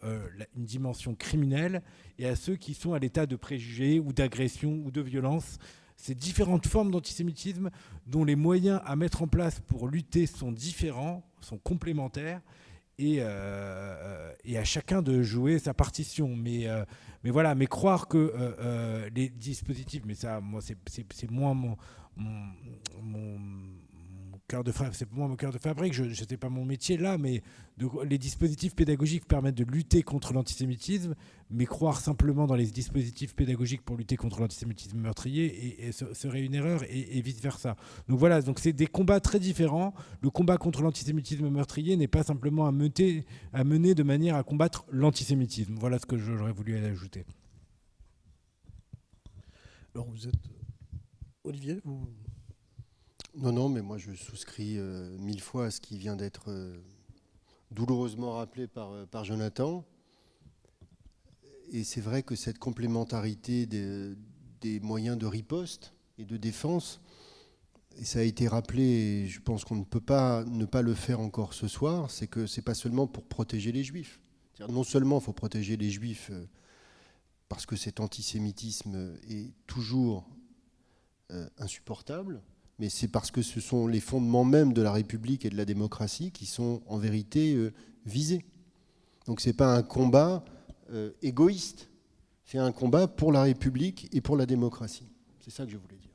S2: une dimension criminelle et à ceux qui sont à l'état de préjugés ou d'agression ou de violence. Ces différentes formes d'antisémitisme dont les moyens à mettre en place pour lutter sont différents, sont complémentaires, et à chacun de jouer sa partition. Mais voilà, mais croire que les dispositifs, mais ça, moi, c'est moins mon cœur de fabrique, c'est moins mon cœur de fabrique, je sais pas mon métier là, mais les dispositifs pédagogiques permettent de lutter contre l'antisémitisme, mais croire simplement dans les dispositifs pédagogiques pour lutter contre l'antisémitisme meurtrier serait une erreur, et vice versa. Donc voilà, donc c'est des combats très différents. Le combat contre l'antisémitisme meurtrier n'est pas simplement à mener de manière à combattre l'antisémitisme. Voilà ce que j'aurais voulu ajouter.
S1: Alors vous êtes Olivier, vous...
S4: Non, mais moi je souscris 1000 fois à ce qui vient d'être douloureusement rappelé par Jonathan. Et c'est vrai que cette complémentarité des moyens de riposte et de défense, et ça a été rappelé, et je pense qu'on ne peut pas ne pas le faire encore ce soir, c'est que c'est pas seulement pour protéger les Juifs. C'est-à-dire non seulement il faut protéger les Juifs parce que cet antisémitisme est toujours insupportable, mais c'est parce que ce sont les fondements même de la République et de la démocratie qui sont en vérité visés. Donc ce n'est pas un combat égoïste, c'est un combat pour la République et pour la démocratie. C'est ça que je voulais dire.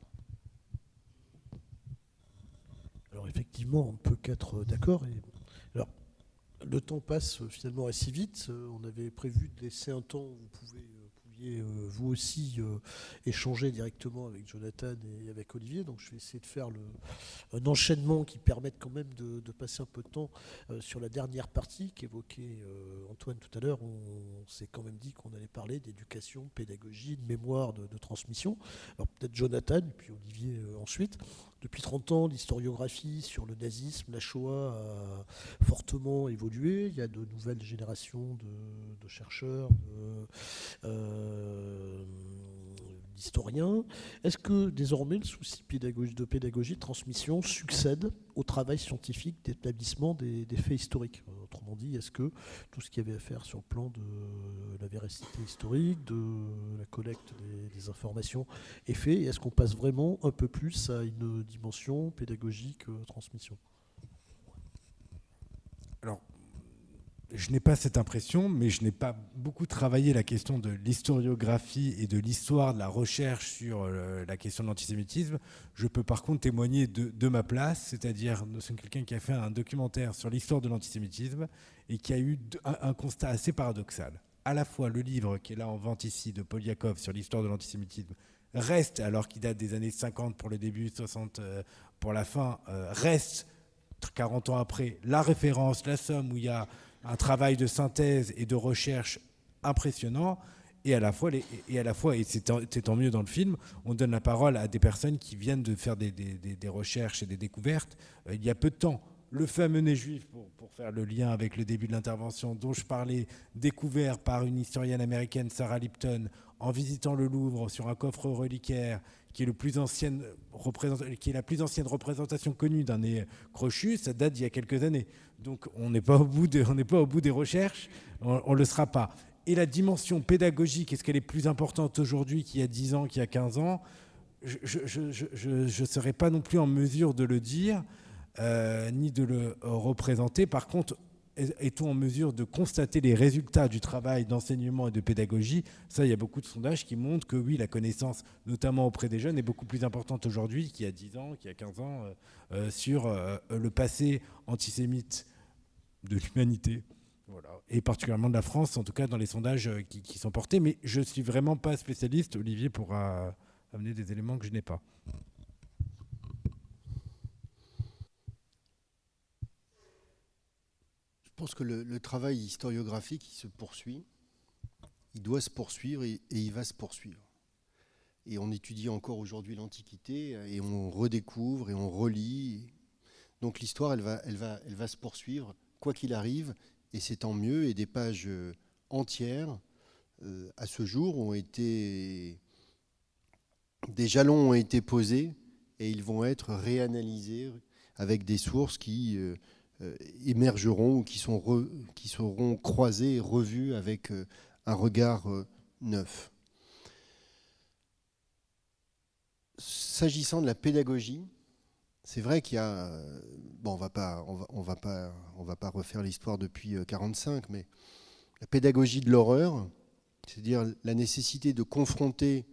S1: Alors effectivement, on ne peut qu'être d'accord. Alors, le temps passe finalement assez vite. On avait prévu de laisser un temps où vous pouviez vous aussi échanger directement avec Jonathan et avec Olivier. Donc je vais essayer de faire un enchaînement qui permette quand même de passer un peu de temps sur la dernière partie qu'évoquait Antoine tout à l'heure. On s'est quand même dit qu'on allait parler d'éducation, pédagogie, de mémoire, de transmission. Alors peut-être Jonathan, puis Olivier ensuite. Depuis 30 ans, l'historiographie sur le nazisme, la Shoah a fortement évolué. Il y a de nouvelles générations de chercheurs, d'historiens. Est-ce que désormais le souci de pédagogie, de transmission succède au travail scientifique d'établissement des faits historiques? Autrement dit, est-ce que tout ce qu'il y avait à faire sur le plan de la véracité historique, de la collecte des informations est fait? Et est-ce qu'on passe vraiment un peu plus à une dimension pédagogique, transmission?
S2: Alors, je n'ai pas cette impression, mais je n'ai pas beaucoup travaillé la question de l'historiographie et de l'histoire de la recherche sur la question de l'antisémitisme. Je peux par contre témoigner de ma place, c'est-à-dire c'est quelqu'un qui a fait un documentaire sur l'histoire de l'antisémitisme et qui a eu un constat assez paradoxal. À la fois le livre qui est là en vente ici de Polyakov sur l'histoire de l'antisémitisme reste, alors qu'il date des années 50 pour le début, 60 pour la fin, reste 40 ans après la référence, la somme où il y a un travail de synthèse et de recherche impressionnant, et à la fois, et c'est tant mieux dans le film, on donne la parole à des personnes qui viennent de faire des recherches et des découvertes il y a peu de temps. le fameux nez juif, pour faire le lien avec le début de l'intervention dont je parlais, découvert par une historienne américaine, Sarah Lipton, en visitant le Louvre sur un coffre reliquaire, qui est la plus ancienne représentation connue d'un nez crochu, ça date d'il y a quelques années. Donc on n'est pas au bout des recherches, on ne le sera pas. Et la dimension pédagogique, est-ce qu'elle est plus importante aujourd'hui qu'il y a 10 ans, qu'il y a 15 ans ? Je ne serais pas non plus en mesure de le dire, ni de le représenter. Par contre, est-on en mesure de constater les résultats du travail d'enseignement et de pédagogie ? Ça, il y a beaucoup de sondages qui montrent que oui, la connaissance, notamment auprès des jeunes, est beaucoup plus importante aujourd'hui qu'il y a 10 ans, qu'il y a 15 ans, sur le passé antisémite de l'humanité. Voilà. Et particulièrement de la France, en tout cas dans les sondages qui sont portés. Mais je ne suis vraiment pas spécialiste. Olivier pourra amener des éléments que je n'ai pas.
S4: Je pense que le travail historiographique, il se poursuit, il doit se poursuivre et il va se poursuivre. Et on étudie encore aujourd'hui l'Antiquité et on redécouvre et on relit. Donc l'histoire, elle va se poursuivre, quoi qu'il arrive, et c'est tant mieux. Et des pages entières, à ce jour, des jalons ont été posés et ils vont être réanalysés avec des sources qui émergeront ou qui seront croisées et revues avec un regard neuf. S'agissant de la pédagogie, c'est vrai qu'il y a... Bon, on va pas refaire l'histoire depuis 1945, mais la pédagogie de l'horreur, c'est-à-dire la nécessité de confronter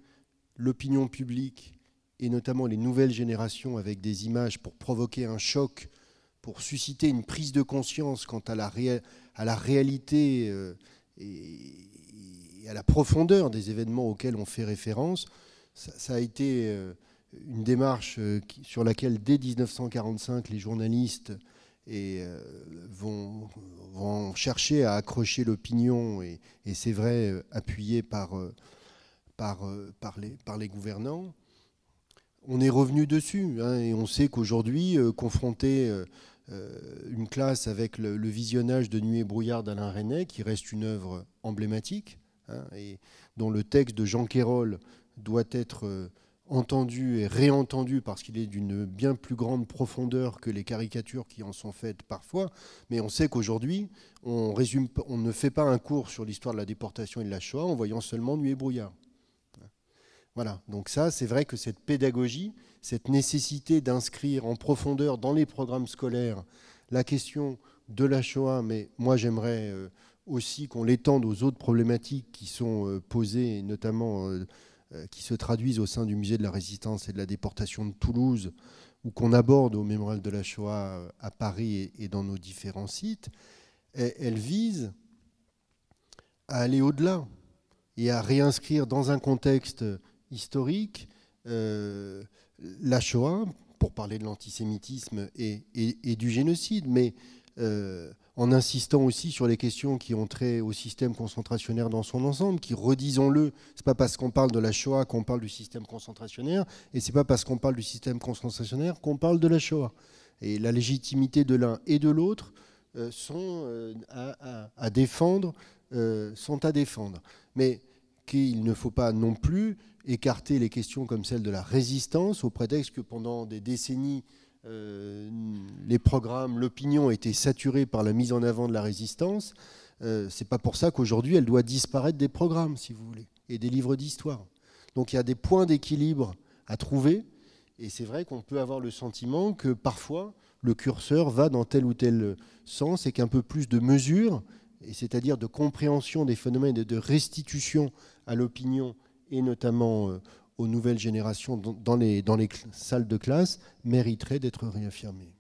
S4: l'opinion publique et notamment les nouvelles générations avec des images pour provoquer un choc, pour susciter une prise de conscience quant à la réalité et à la profondeur des événements auxquels on fait référence. Ça a été une démarche sur laquelle, dès 1945, les journalistes vont chercher à accrocher l'opinion, et c'est vrai, appuyé par les gouvernants. On est revenu dessus, hein, et on sait qu'aujourd'hui, confronter une classe avec le visionnage de Nuit et brouillard d'Alain Resnais, qui reste une œuvre emblématique, hein, et dont le texte de Jean Quérol doit être entendu et réentendu parce qu'il est d'une bien plus grande profondeur que les caricatures qui en sont faites parfois. Mais on sait qu'aujourd'hui, on ne fait pas un cours sur l'histoire de la déportation et de la Shoah en voyant seulement Nuit et brouillard. Voilà, donc ça, c'est vrai que cette pédagogie, cette nécessité d'inscrire en profondeur dans les programmes scolaires la question de la Shoah, mais moi j'aimerais aussi qu'on l'étende aux autres problématiques qui sont posées, notamment qui se traduisent au sein du musée de la Résistance et de la déportation de Toulouse, ou qu'on aborde au Mémorial de la Shoah à Paris et dans nos différents sites. Elle vise à aller au-delà et à réinscrire dans un contexte historique la Shoah, pour parler de l'antisémitisme et du génocide, mais en insistant aussi sur les questions qui ont trait au système concentrationnaire dans son ensemble, qui, redisons-le, c'est pas parce qu'on parle de la Shoah qu'on parle du système concentrationnaire, et c'est pas parce qu'on parle du système concentrationnaire qu'on parle de la Shoah. Et la légitimité de l'un et de l'autre sont à défendre, mais qu'il ne faut pas non plus écarter les questions comme celle de la résistance au prétexte que pendant des décennies, les programmes, l'opinion étaient saturés par la mise en avant de la résistance. C'est pas pour ça qu'aujourd'hui elle doit disparaître des programmes, si vous voulez, et des livres d'histoire. Donc il y a des points d'équilibre à trouver, et c'est vrai qu'on peut avoir le sentiment que parfois le curseur va dans tel ou tel sens, et qu'un peu plus de mesure, et c'est-à-dire de compréhension des phénomènes et de restitution à l'opinion, et notamment aux nouvelles générations dans les salles de classe, mériterait d'être réaffirmées.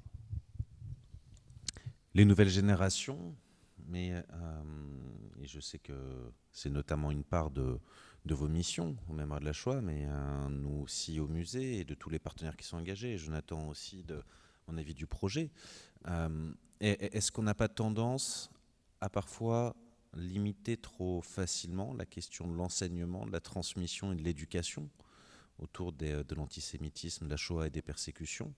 S3: Les nouvelles générations, mais et je sais que c'est notamment une part de vos missions au Mémorial de la Shoah, mais nous aussi au musée et de tous les partenaires qui sont engagés. Et Jonathan aussi, de mon avis, du projet. Est-ce qu'on n'a pas tendance à parfois limiter trop facilement la question de l'enseignement, de la transmission et de l'éducation autour de l'antisémitisme, de la Shoah et des persécutions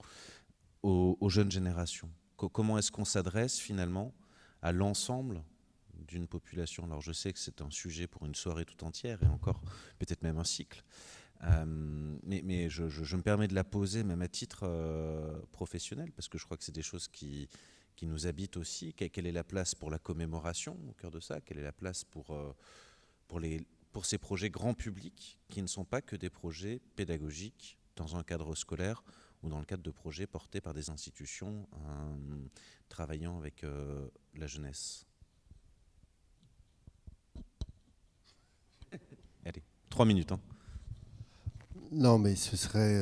S3: aux jeunes générations? Comment est-ce qu'on s'adresse finalement à l'ensemble d'une population? Alors je sais que c'est un sujet pour une soirée tout entière et encore peut-être même un cycle, mais je me permets de la poser même à titre professionnel, parce que je crois que c'est des choses qui nous habitent aussi. Quelle est la place pour la commémoration au cœur de ça? Quelle est la place pour ces projets grand public qui ne sont pas que des projets pédagogiques dans un cadre scolaire ou dans le cadre de projets portés par des institutions travaillant avec la jeunesse? Allez, 3 minutes. Hein.
S4: Non, mais ce serait...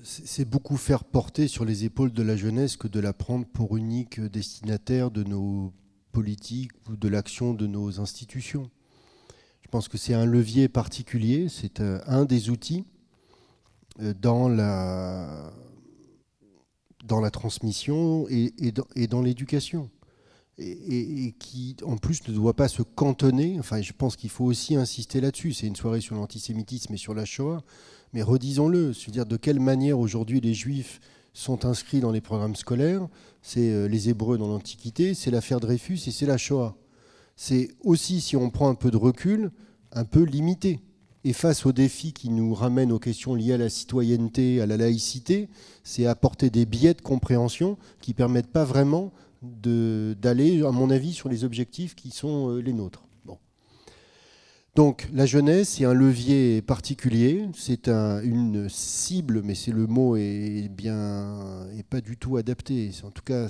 S4: c'est beaucoup faire porter sur les épaules de la jeunesse que de la prendre pour unique destinataire de nos politiques ou de l'action de nos institutions. Je pense que c'est un levier particulier, c'est un des outils dans la transmission et dans l'éducation. Et qui, en plus, ne doit pas se cantonner. Enfin, je pense qu'il faut aussi insister là-dessus. C'est une soirée sur l'antisémitisme et sur la Shoah. Mais redisons-le, c'est-à-dire de quelle manière aujourd'hui les Juifs sont inscrits dans les programmes scolaires. C'est les Hébreux dans l'Antiquité, c'est l'affaire Dreyfus et c'est la Shoah. C'est aussi, si on prend un peu de recul, un peu limité. Et face aux défis qui nous ramènent aux questions liées à la citoyenneté, à la laïcité, c'est apporter des biais de compréhension qui ne permettent pas vraiment d'aller, à mon avis, sur les objectifs qui sont les nôtres. Bon. Donc la jeunesse, c'est un levier particulier, c'est une cible, mais le mot est pas du tout adapté. En tout cas,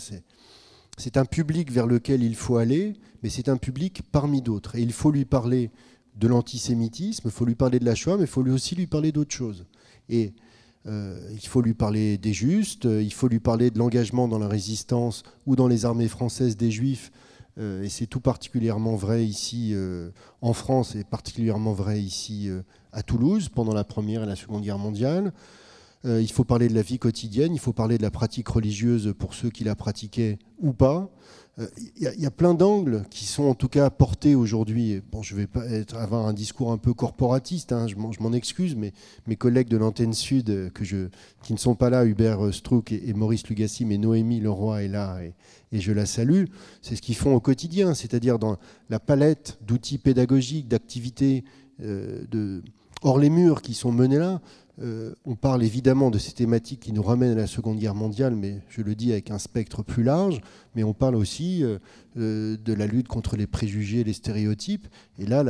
S4: c'est un public vers lequel il faut aller, mais c'est un public parmi d'autres. Et il faut lui parler de l'antisémitisme, il faut lui parler de la Shoah, mais il faut aussi lui parler d'autres choses. Et il faut lui parler des Justes, il faut lui parler de l'engagement dans la résistance ou dans les armées françaises des Juifs, et c'est tout particulièrement vrai ici en France et particulièrement vrai ici à Toulouse pendant la Première et la Seconde Guerre mondiale. Il faut parler de la vie quotidienne, il faut parler de la pratique religieuse pour ceux qui la pratiquaient ou pas. Il y a plein d'angles qui sont en tout cas portés aujourd'hui. Bon, je ne vais pas avoir un discours un peu corporatiste, hein, je m'en excuse, mais mes collègues de l'antenne Sud, qui ne sont pas là, Hubert Strouk et Maurice Lugassi, mais Noémie Leroy est là et je la salue, c'est ce qu'ils font au quotidien, c'est-à-dire dans la palette d'outils pédagogiques, d'activités hors les murs qui sont menées là. On parle évidemment de ces thématiques qui nous ramènent à la Seconde Guerre mondiale, mais je le dis avec un spectre plus large, mais on parle aussi de la lutte contre les préjugés et les stéréotypes. Et là,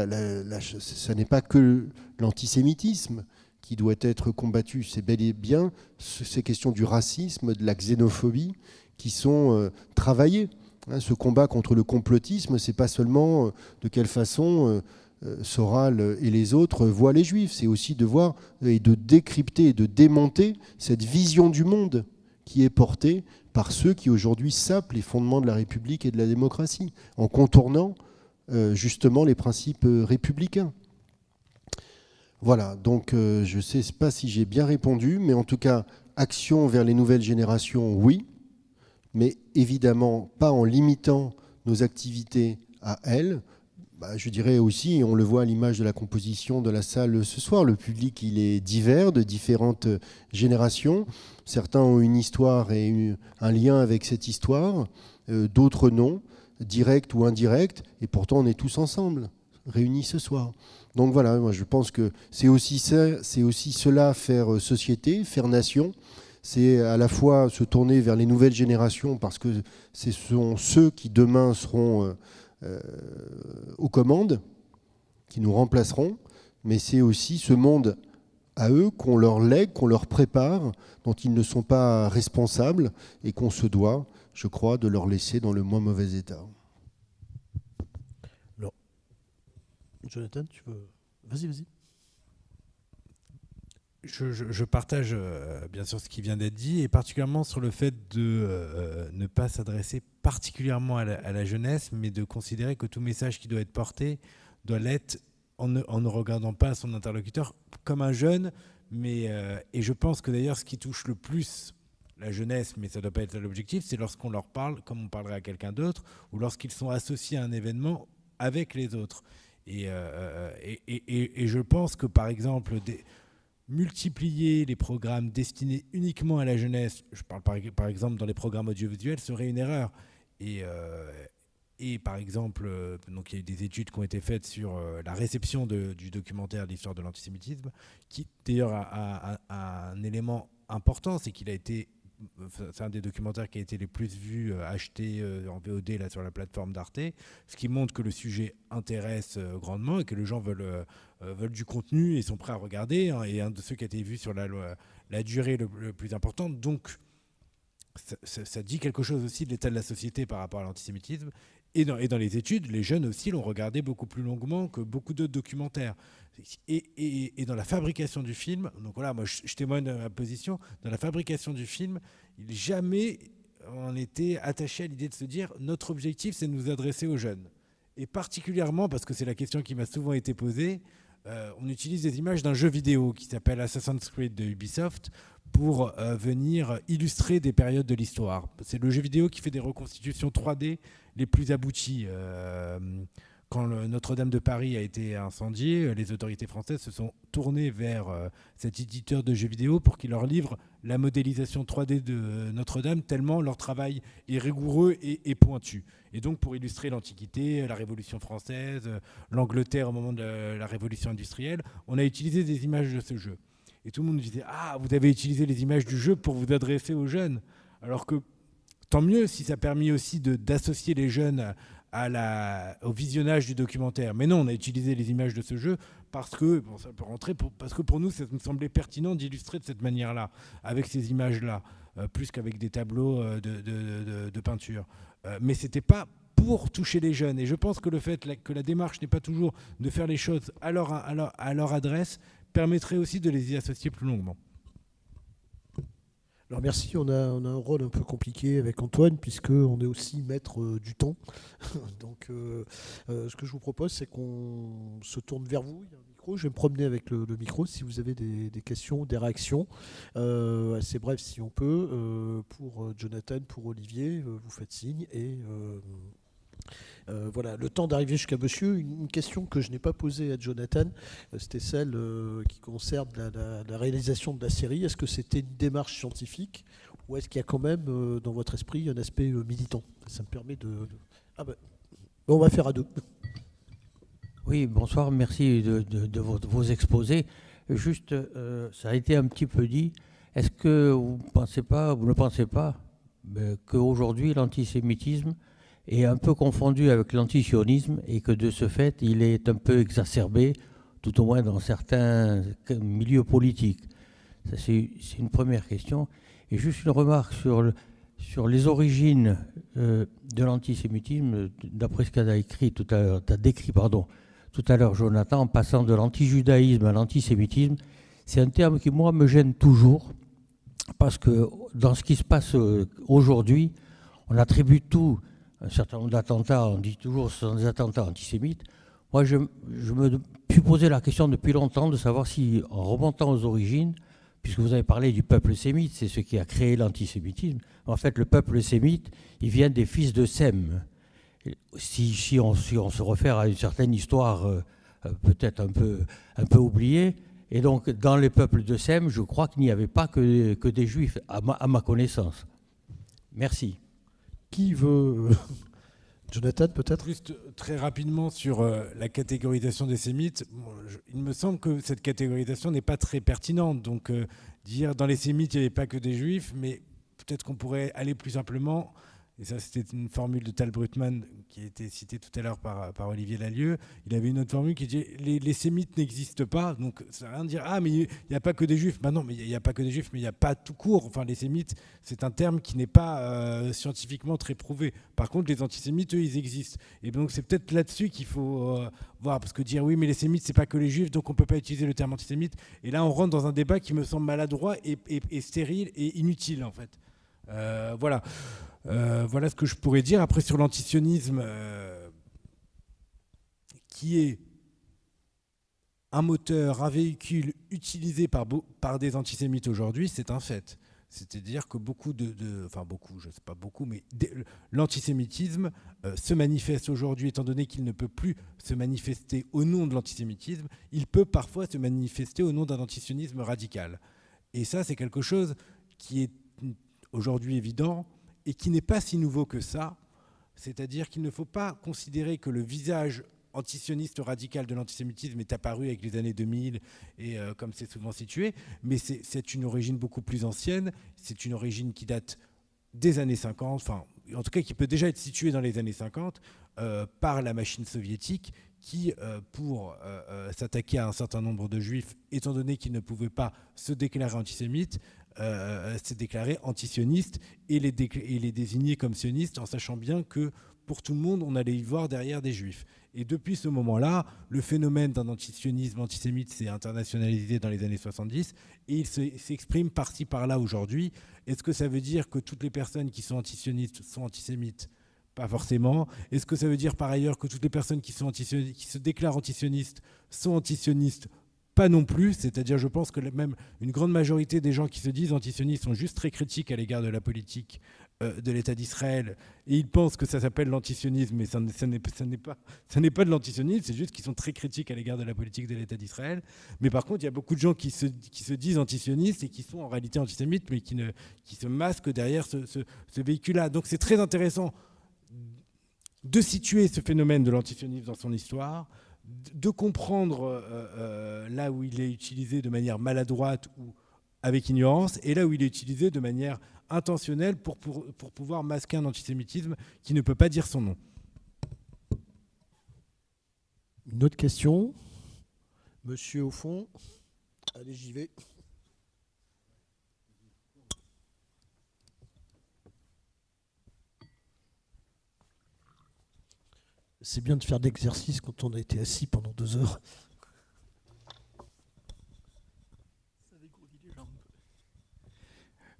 S4: ça n'est pas que l'antisémitisme qui doit être combattu, c'est bel et bien ces questions du racisme, de la xénophobie qui sont travaillées. Ce combat contre le complotisme, c'est pas seulement de quelle façon... Soral et les autres voient les Juifs, c'est aussi de voir et de décrypter et de démonter cette vision du monde qui est portée par ceux qui aujourd'hui sapent les fondements de la République et de la démocratie, en contournant justement les principes républicains. Voilà, donc je ne sais pas si j'ai bien répondu, mais en tout cas, action vers les nouvelles générations, oui, mais évidemment pas en limitant nos activités à elles. Je dirais aussi, on le voit à l'image de la composition de la salle ce soir, le public il est divers, de différentes générations. Certains ont une histoire et un lien avec cette histoire, d'autres non, direct ou indirect, et pourtant on est tous ensemble, réunis ce soir. Donc voilà, moi je pense que c'est aussi cela, faire société, faire nation. C'est à la fois se tourner vers les nouvelles générations, parce que ce sont ceux qui demain seront... aux commandes, qui nous remplaceront, mais c'est aussi ce monde à eux qu'on leur lègue, qu'on leur prépare, dont ils ne sont pas responsables et qu'on se doit, je crois, de leur laisser dans le moins mauvais état.
S1: Alors, Jonathan, tu veux... Vas-y.
S2: Je partage bien sûr ce qui vient d'être dit, et particulièrement sur le fait de ne pas s'adresser particulièrement à la jeunesse, mais de considérer que tout message qui doit être porté doit l'être en ne regardant pas son interlocuteur comme un jeune. Et je pense que d'ailleurs ce qui touche le plus la jeunesse, mais ça ne doit pas être l'objectif, c'est lorsqu'on leur parle comme on parlerait à quelqu'un d'autre, ou lorsqu'ils sont associés à un événement avec les autres. Et je pense que par exemple... multiplier les programmes destinés uniquement à la jeunesse, je parle par exemple dans les programmes audiovisuels, serait une erreur. Et par exemple, donc il y a eu des études qui ont été faites sur la réception du documentaire L'histoire de l'antisémitisme, qui d'ailleurs a un élément important, c'est qu'il a été, c'est un des documentaires qui a été les plus vus, achetés en VOD là, sur la plateforme d'Arte, ce qui montre que le sujet intéresse grandement et que les gens veulent du contenu et sont prêts à regarder, hein, et un de ceux qui a été vu sur la durée le plus importante. Donc ça dit quelque chose aussi de l'état de la société par rapport à l'antisémitisme. Et dans les études, les jeunes aussi l'ont regardé beaucoup plus longuement que beaucoup d'autres documentaires. Et dans la fabrication du film, donc voilà, moi je témoigne de ma position, dans la fabrication du film, jamais on était attaché à l'idée de se dire notre objectif c'est de nous adresser aux jeunes. Et particulièrement, parce que c'est la question qui m'a souvent été posée, on utilise des images d'un jeu vidéo qui s'appelle Assassin's Creed de Ubisoft pour venir illustrer des périodes de l'histoire. C'est le jeu vidéo qui fait des reconstitutions 3D les plus abouties. Quand Notre-Dame de Paris a été incendié, les autorités françaises se sont tournées vers cet éditeur de jeux vidéo pour qu'il leur livre la modélisation 3D de Notre-Dame, tellement leur travail est rigoureux et pointu. Et donc pour illustrer l'Antiquité, la Révolution française, l'Angleterre au moment de la Révolution industrielle, on a utilisé des images de ce jeu. Et tout le monde disait « Ah, vous avez utilisé les images du jeu pour vous adresser aux jeunes ». Alors que tant mieux si ça a permis aussi d'associer les jeunes au visionnage du documentaire. Mais non, on a utilisé les images de ce jeu parce que, bon, ça peut rentrer, parce que pour nous, ça nous semblait pertinent d'illustrer de cette manière-là, avec ces images-là, plus qu'avec des tableaux de peinture. Mais ce n'était pas pour toucher les jeunes. Et je pense que le fait que la démarche n'est pas toujours de faire les choses à leur adresse permettrait aussi de les y associer plus longuement.
S1: Alors merci, on a un rôle un peu compliqué avec Antoine, puisqu'on est aussi maître du temps. Donc ce que je vous propose, c'est qu'on se tourne vers vous. Il y a un micro, je vais me promener avec le micro si vous avez des questions, des réactions. Assez bref si on peut. Pour Jonathan, pour Olivier, vous faites signe. Et voilà, le temps d'arriver jusqu'à monsieur. Une question que je n'ai pas posée à Jonathan, c'était celle qui concerne la réalisation de la série. Est-ce que c'était une démarche scientifique ou est-ce qu'il y a quand même dans votre esprit un aspect militant? Ça me permet Ah ben, on va faire à deux.
S5: Oui, bonsoir, merci de vos exposés. Juste, ça a été un petit peu dit. Est-ce que vous ne pensez pas qu'aujourd'hui l'antisémitisme est un peu confondu avec l'antisionisme et que de ce fait, il est un peu exacerbé, tout au moins dans certains milieux politiques? Ça, c'est une première question. Et juste une remarque sur les origines de l'antisémitisme, d'après ce qu'a décrit tout à l'heure Jonathan, en passant de l'antijudaïsme à l'antisémitisme, c'est un terme qui, moi, me gêne toujours, parce que dans ce qui se passe aujourd'hui, on attribue tout. Un certain nombre d'attentats, on dit toujours que ce sont des attentats antisémites. Moi, je me suis posé la question depuis longtemps de savoir si, en remontant aux origines, puisque vous avez parlé du peuple sémite, c'est ce qui a créé l'antisémitisme, en fait, le peuple sémite, il vient des fils de Sem. Si on se réfère à une certaine histoire peut-être un peu oubliée, et donc dans les peuples de Sem, je crois qu'il n'y avait pas que des juifs, à ma connaissance. Merci.
S1: Qui veut Jonathan, peut-être?
S2: Juste très rapidement sur la catégorisation des sémites, il me semble que cette catégorisation n'est pas très pertinente. Donc dire dans les sémites, il n'y avait pas que des juifs, mais peut-être qu'on pourrait aller plus simplement, et ça c'était une formule de Tal Brutmann qui a été citée tout à l'heure par Olivier Lalieu. Il avait une autre formule qui dit les sémites n'existent pas, donc ça ne veut rien dire ah mais il n'y a pas que des juifs. Ben non, mais il n'y a pas que des juifs, mais il n'y a pas tout court. Enfin, les sémites, c'est un terme qui n'est pas scientifiquement très prouvé. Par contre, les antisémites, eux, ils existent. Et donc c'est peut-être là-dessus qu'il faut voir, parce que dire oui mais les sémites c'est pas que les juifs, donc on peut pas utiliser le terme antisémite. Et là on rentre dans un débat qui me semble maladroit et stérile et inutile en fait. Voilà. Voilà ce que je pourrais dire. Après, sur l'antisionisme, qui est un moteur, un véhicule utilisé par des antisémites aujourd'hui, c'est un fait. C'est-à-dire que beaucoup, je ne sais pas beaucoup, mais l'antisémitisme se manifeste aujourd'hui, étant donné qu'il ne peut plus se manifester au nom de l'antisémitisme, il peut parfois se manifester au nom d'un antisionisme radical. Et ça, c'est quelque chose qui est aujourd'hui évident et qui n'est pas si nouveau que ça. C'est-à-dire qu'il ne faut pas considérer que le visage antisioniste radical de l'antisémitisme est apparu avec les années 2000 et comme c'est souvent situé, mais c'est une origine beaucoup plus ancienne, c'est une origine qui date des années 50, enfin en tout cas qui peut déjà être située dans les années 50 par la machine soviétique qui, pour s'attaquer à un certain nombre de juifs, étant donné qu'ils ne pouvaient pas se déclarer antisémites, s'est déclaré antisioniste et les désigner comme sionistes en sachant bien que pour tout le monde, on allait y voir derrière des juifs. Et depuis ce moment-là, le phénomène d'un antisionisme antisémite s'est internationalisé dans les années 70 et il s'exprime par-ci par-là aujourd'hui. Est-ce que ça veut dire que toutes les personnes qui sont antisionistes sont antisémites ? Pas forcément. Est-ce que ça veut dire par ailleurs que toutes les personnes qui se déclarent antisionistes sont antisionistes ? Pas non plus, c'est-à-dire je pense que même une grande majorité des gens qui se disent antisionistes sont juste très critiques à l'égard de la politique de l'État d'Israël et ils pensent que ça s'appelle l'antisionisme, mais ça n'est pas de l'antisionisme, c'est juste qu'ils sont très critiques à l'égard de la politique de l'État d'Israël. Mais par contre, il y a beaucoup de gens qui se disent antisionistes et qui sont en réalité antisémites, mais qui se masquent derrière ce véhicule-là. Donc c'est très intéressant de situer ce phénomène de l'antisionisme dans son histoire, de comprendre là où il est utilisé de manière maladroite ou avec ignorance, et là où il est utilisé de manière intentionnelle pour pouvoir masquer un antisémitisme qui ne peut pas dire son nom.
S1: Une autre question ? Monsieur au fond ? Allez, j'y vais. C'est bien de faire de l'exercice quand on a été assis pendant 2 heures.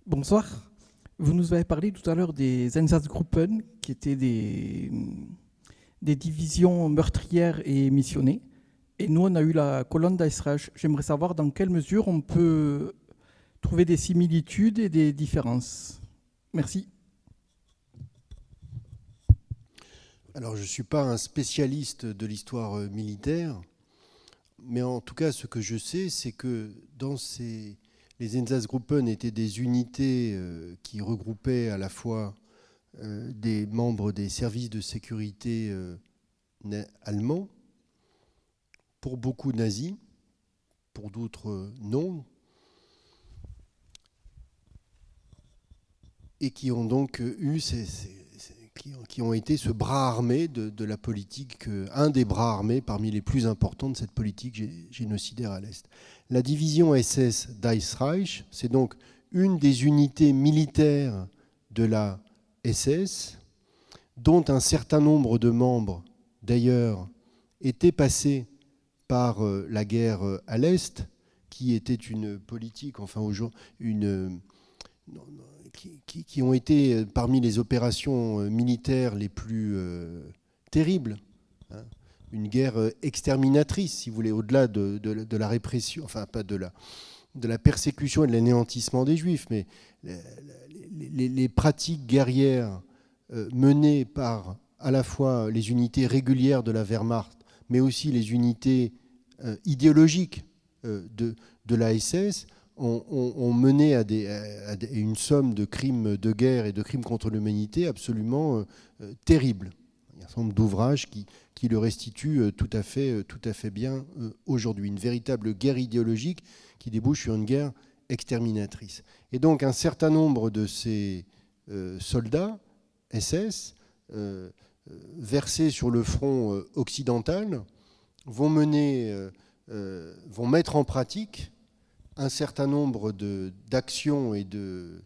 S6: Bonsoir. Vous nous avez parlé tout à l'heure des Einsatzgruppen, qui étaient des divisions meurtrières et missionnées. Et nous, on a eu la colonne d'Eisreich. J'aimerais savoir dans quelle mesure on peut trouver des similitudes et des différences. Merci.
S4: Alors, je ne suis pas un spécialiste de l'histoire militaire, mais en tout cas, ce que je sais, c'est que les Einsatzgruppen étaient des unités qui regroupaient à la fois des membres des services de sécurité allemands, pour beaucoup nazis, pour d'autres non, et qui ont donc eu qui ont été ce bras armé de la politique, un des bras armés parmi les plus importants de cette politique génocidaire à l'Est. La division SS d'Eisreich, c'est donc une des unités militaires de la SS, dont un certain nombre de membres, d'ailleurs, étaient passés par la guerre à l'Est, qui était une politique, qui ont été parmi les opérations militaires les plus terribles. Une guerre exterminatrice, si vous voulez, au-delà de la répression, enfin pas de la persécution et de l'anéantissement des Juifs, mais les pratiques guerrières menées par à la fois les unités régulières de la Wehrmacht, mais aussi les unités idéologiques de la SS, ont mené à une somme de crimes de guerre et de crimes contre l'humanité absolument terribles. Il y a un certain nombre d'ouvrages qui le restituent tout à fait bien aujourd'hui. Une véritable guerre idéologique qui débouche sur une guerre exterminatrice. Et donc un certain nombre de ces soldats SS versés sur le front occidental vont mettre en pratique un certain nombre d'actions et de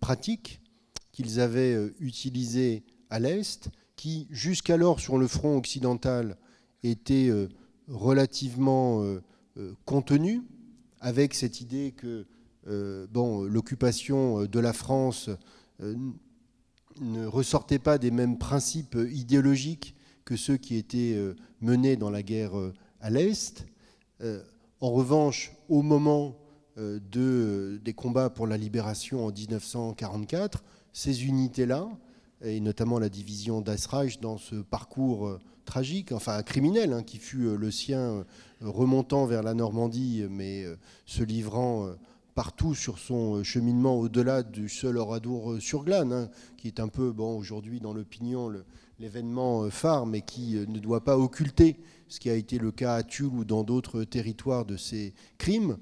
S4: pratiques qu'ils avaient utilisées à l'Est, qui jusqu'alors sur le front occidental étaient relativement contenues, avec cette idée que l'occupation de la France ne ressortait pas des mêmes principes idéologiques que ceux qui étaient menés dans la guerre à l'Est. En revanche, au moment des combats pour la libération en 1944, ces unités-là, et notamment la division d'Asraj dans ce parcours tragique, enfin criminel, hein, qui fut le sien, remontant vers la Normandie, mais se livrant partout sur son cheminement au-delà du seul Oradour-sur-Glane, hein, qui est un peu, bon, aujourd'hui dans l'opinion, l'événement phare, mais qui ne doit pas occulter ce qui a été le cas à Tulle ou dans d'autres territoires de ces crimes,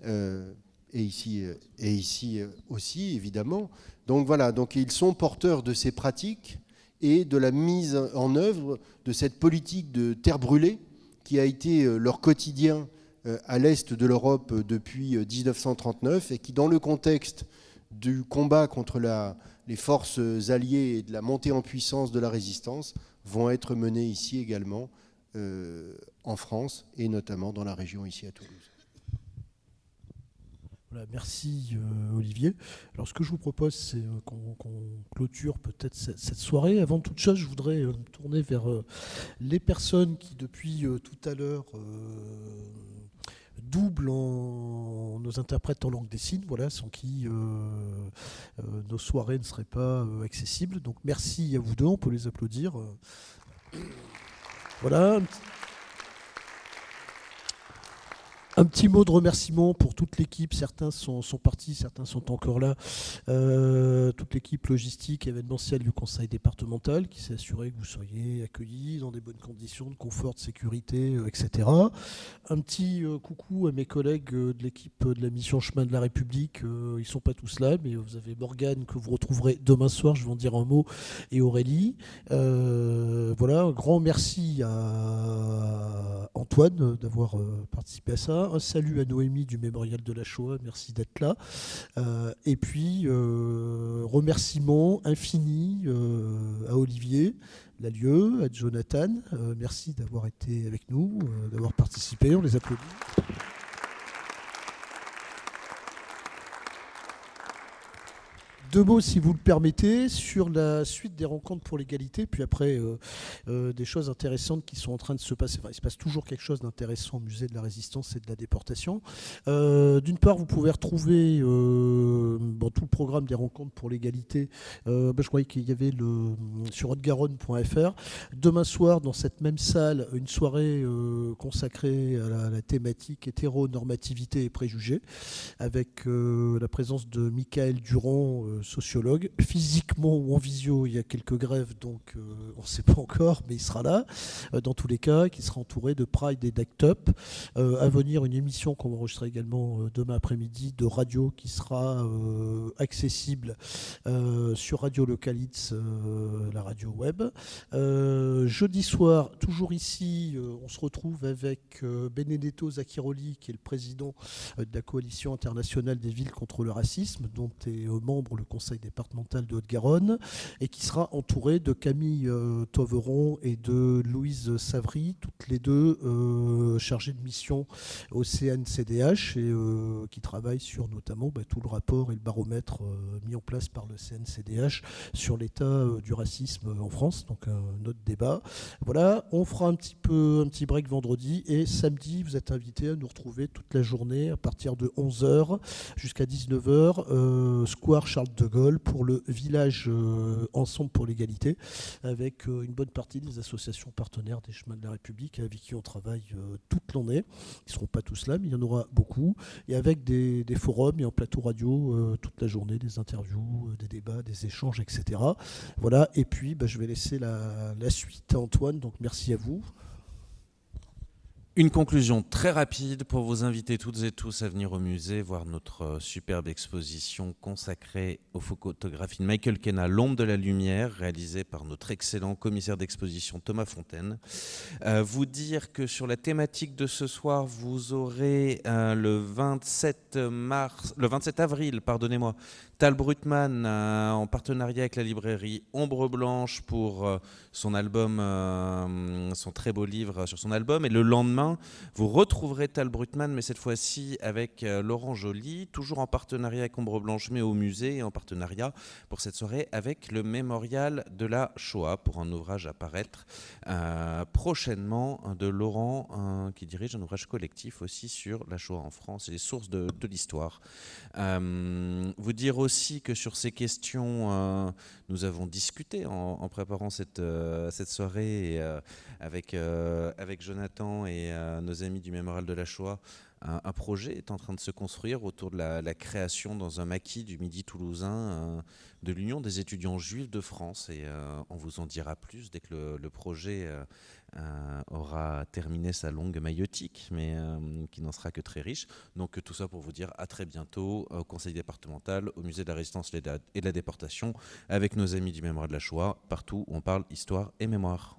S4: et ici aussi, évidemment. Donc voilà, donc ils sont porteurs de ces pratiques et de la mise en œuvre de cette politique de terre brûlée qui a été leur quotidien à l'est de l'Europe depuis 1939 et qui, dans le contexte du combat contre les forces alliées et de la montée en puissance de la résistance, vont être menées ici également en France et notamment dans la région ici à Toulouse.
S1: Voilà, merci Olivier. Alors ce que je vous propose, c'est qu'on clôture peut-être cette soirée. Avant toute chose, je voudrais me tourner vers les personnes qui depuis tout à l'heure doublent nos interprètes en langue des signes, voilà, sans qui nos soirées ne seraient pas accessibles. Donc merci à vous deux, on peut les applaudir. Voilà. Un petit mot de remerciement pour toute l'équipe. Certains sont partis, certains sont encore là. Toute l'équipe logistique et événementielle du conseil départemental qui s'est assuré que vous seriez accueillis dans des bonnes conditions de confort, de sécurité, etc. Un petit coucou à mes collègues de l'équipe de la mission Chemin de la République. Ils ne sont pas tous là, mais vous avez Morgane que vous retrouverez demain soir, je vais en dire un mot, et Aurélie. Voilà, un grand merci à Antoine d'avoir participé à ça. Un salut à Noémie du Mémorial de la Shoah, merci d'être là. Et puis, remerciements infinis à Olivier Lallieu, à Jonathan. Merci d'avoir été avec nous, d'avoir participé. On les applaudit. Deux mots, si vous le permettez, sur la suite des rencontres pour l'égalité, puis après des choses intéressantes qui sont en train de se passer. Enfin, il se passe toujours quelque chose d'intéressant au musée de la Résistance et de la Déportation. D'une part, vous pouvez retrouver dans tout le programme des rencontres pour l'égalité, je croyais qu'il y avait sur haute-garonne.fr. Demain soir, dans cette même salle, une soirée consacrée à la thématique hétéronormativité et préjugés, avec la présence de Michael Durand, sociologue. Physiquement ou en visio, il y a quelques grèves, donc on ne sait pas encore, mais il sera là, dans tous les cas, qui sera entouré de Pride et d'Act Up. À venir, une émission qu'on va enregistrer également demain après-midi de radio qui sera accessible sur Radio Localitz, la radio web. Jeudi soir, toujours ici, on se retrouve avec Benedetto Zacchiroli, qui est le président de la Coalition internationale des villes contre le racisme, dont est membre le conseil départemental de Haute-Garonne, et qui sera entouré de Camille Toveron et de Louise Savry, toutes les deux chargées de mission au CNCDH et qui travaillent sur notamment tout le rapport et le baromètre mis en place par le CNCDH sur l'état du racisme en France, donc un autre débat. Voilà, on fera un petit break vendredi, et samedi, vous êtes invités à nous retrouver toute la journée à partir de 11h jusqu'à 19h, Square Charles de Gaulle, pour le village Ensemble pour l'égalité, avec une bonne partie des associations partenaires des Chemins de la République avec qui on travaille toute l'année. Ils ne seront pas tous là, mais il y en aura beaucoup, et avec des forums et en plateau radio toute la journée, des interviews, des débats, des échanges, etc. Voilà, et puis je vais laisser la suite à Antoine, donc merci à vous.
S3: Une conclusion très rapide pour vous inviter toutes et tous à venir au musée, voir notre superbe exposition consacrée aux photographies de Michael Kenna, L'ombre de la lumière, réalisée par notre excellent commissaire d'exposition Thomas Fontaine. Vous dire que sur la thématique de ce soir, vous aurez le 27 avril, Tal Brutman, en partenariat avec la librairie Ombre Blanche pour son album, son très beau livre sur son album. Et le lendemain, vous retrouverez Tal Brutman, mais cette fois-ci avec Laurent Joly, toujours en partenariat avec Ombre Blanche, mais au musée, et en partenariat pour cette soirée avec le Mémorial de la Shoah, pour un ouvrage à paraître prochainement de Laurent, qui dirige un ouvrage collectif aussi sur la Shoah en France et les sources de l'histoire. Vous dire aussi que sur ces questions, nous avons discuté en préparant cette soirée avec Jonathan et nos amis du Mémorial de la Shoah. Un projet est en train de se construire autour de la création dans un maquis du Midi toulousain de l'Union des étudiants juifs de France. Et on vous en dira plus dès que le projet aura terminé sa longue maïeutique, mais qui n'en sera que très riche. Donc tout ça pour vous dire à très bientôt au Conseil départemental, au Musée de la Résistance et de la Déportation, avec nos amis du Mémorial de la Shoah, partout où on parle histoire et mémoire.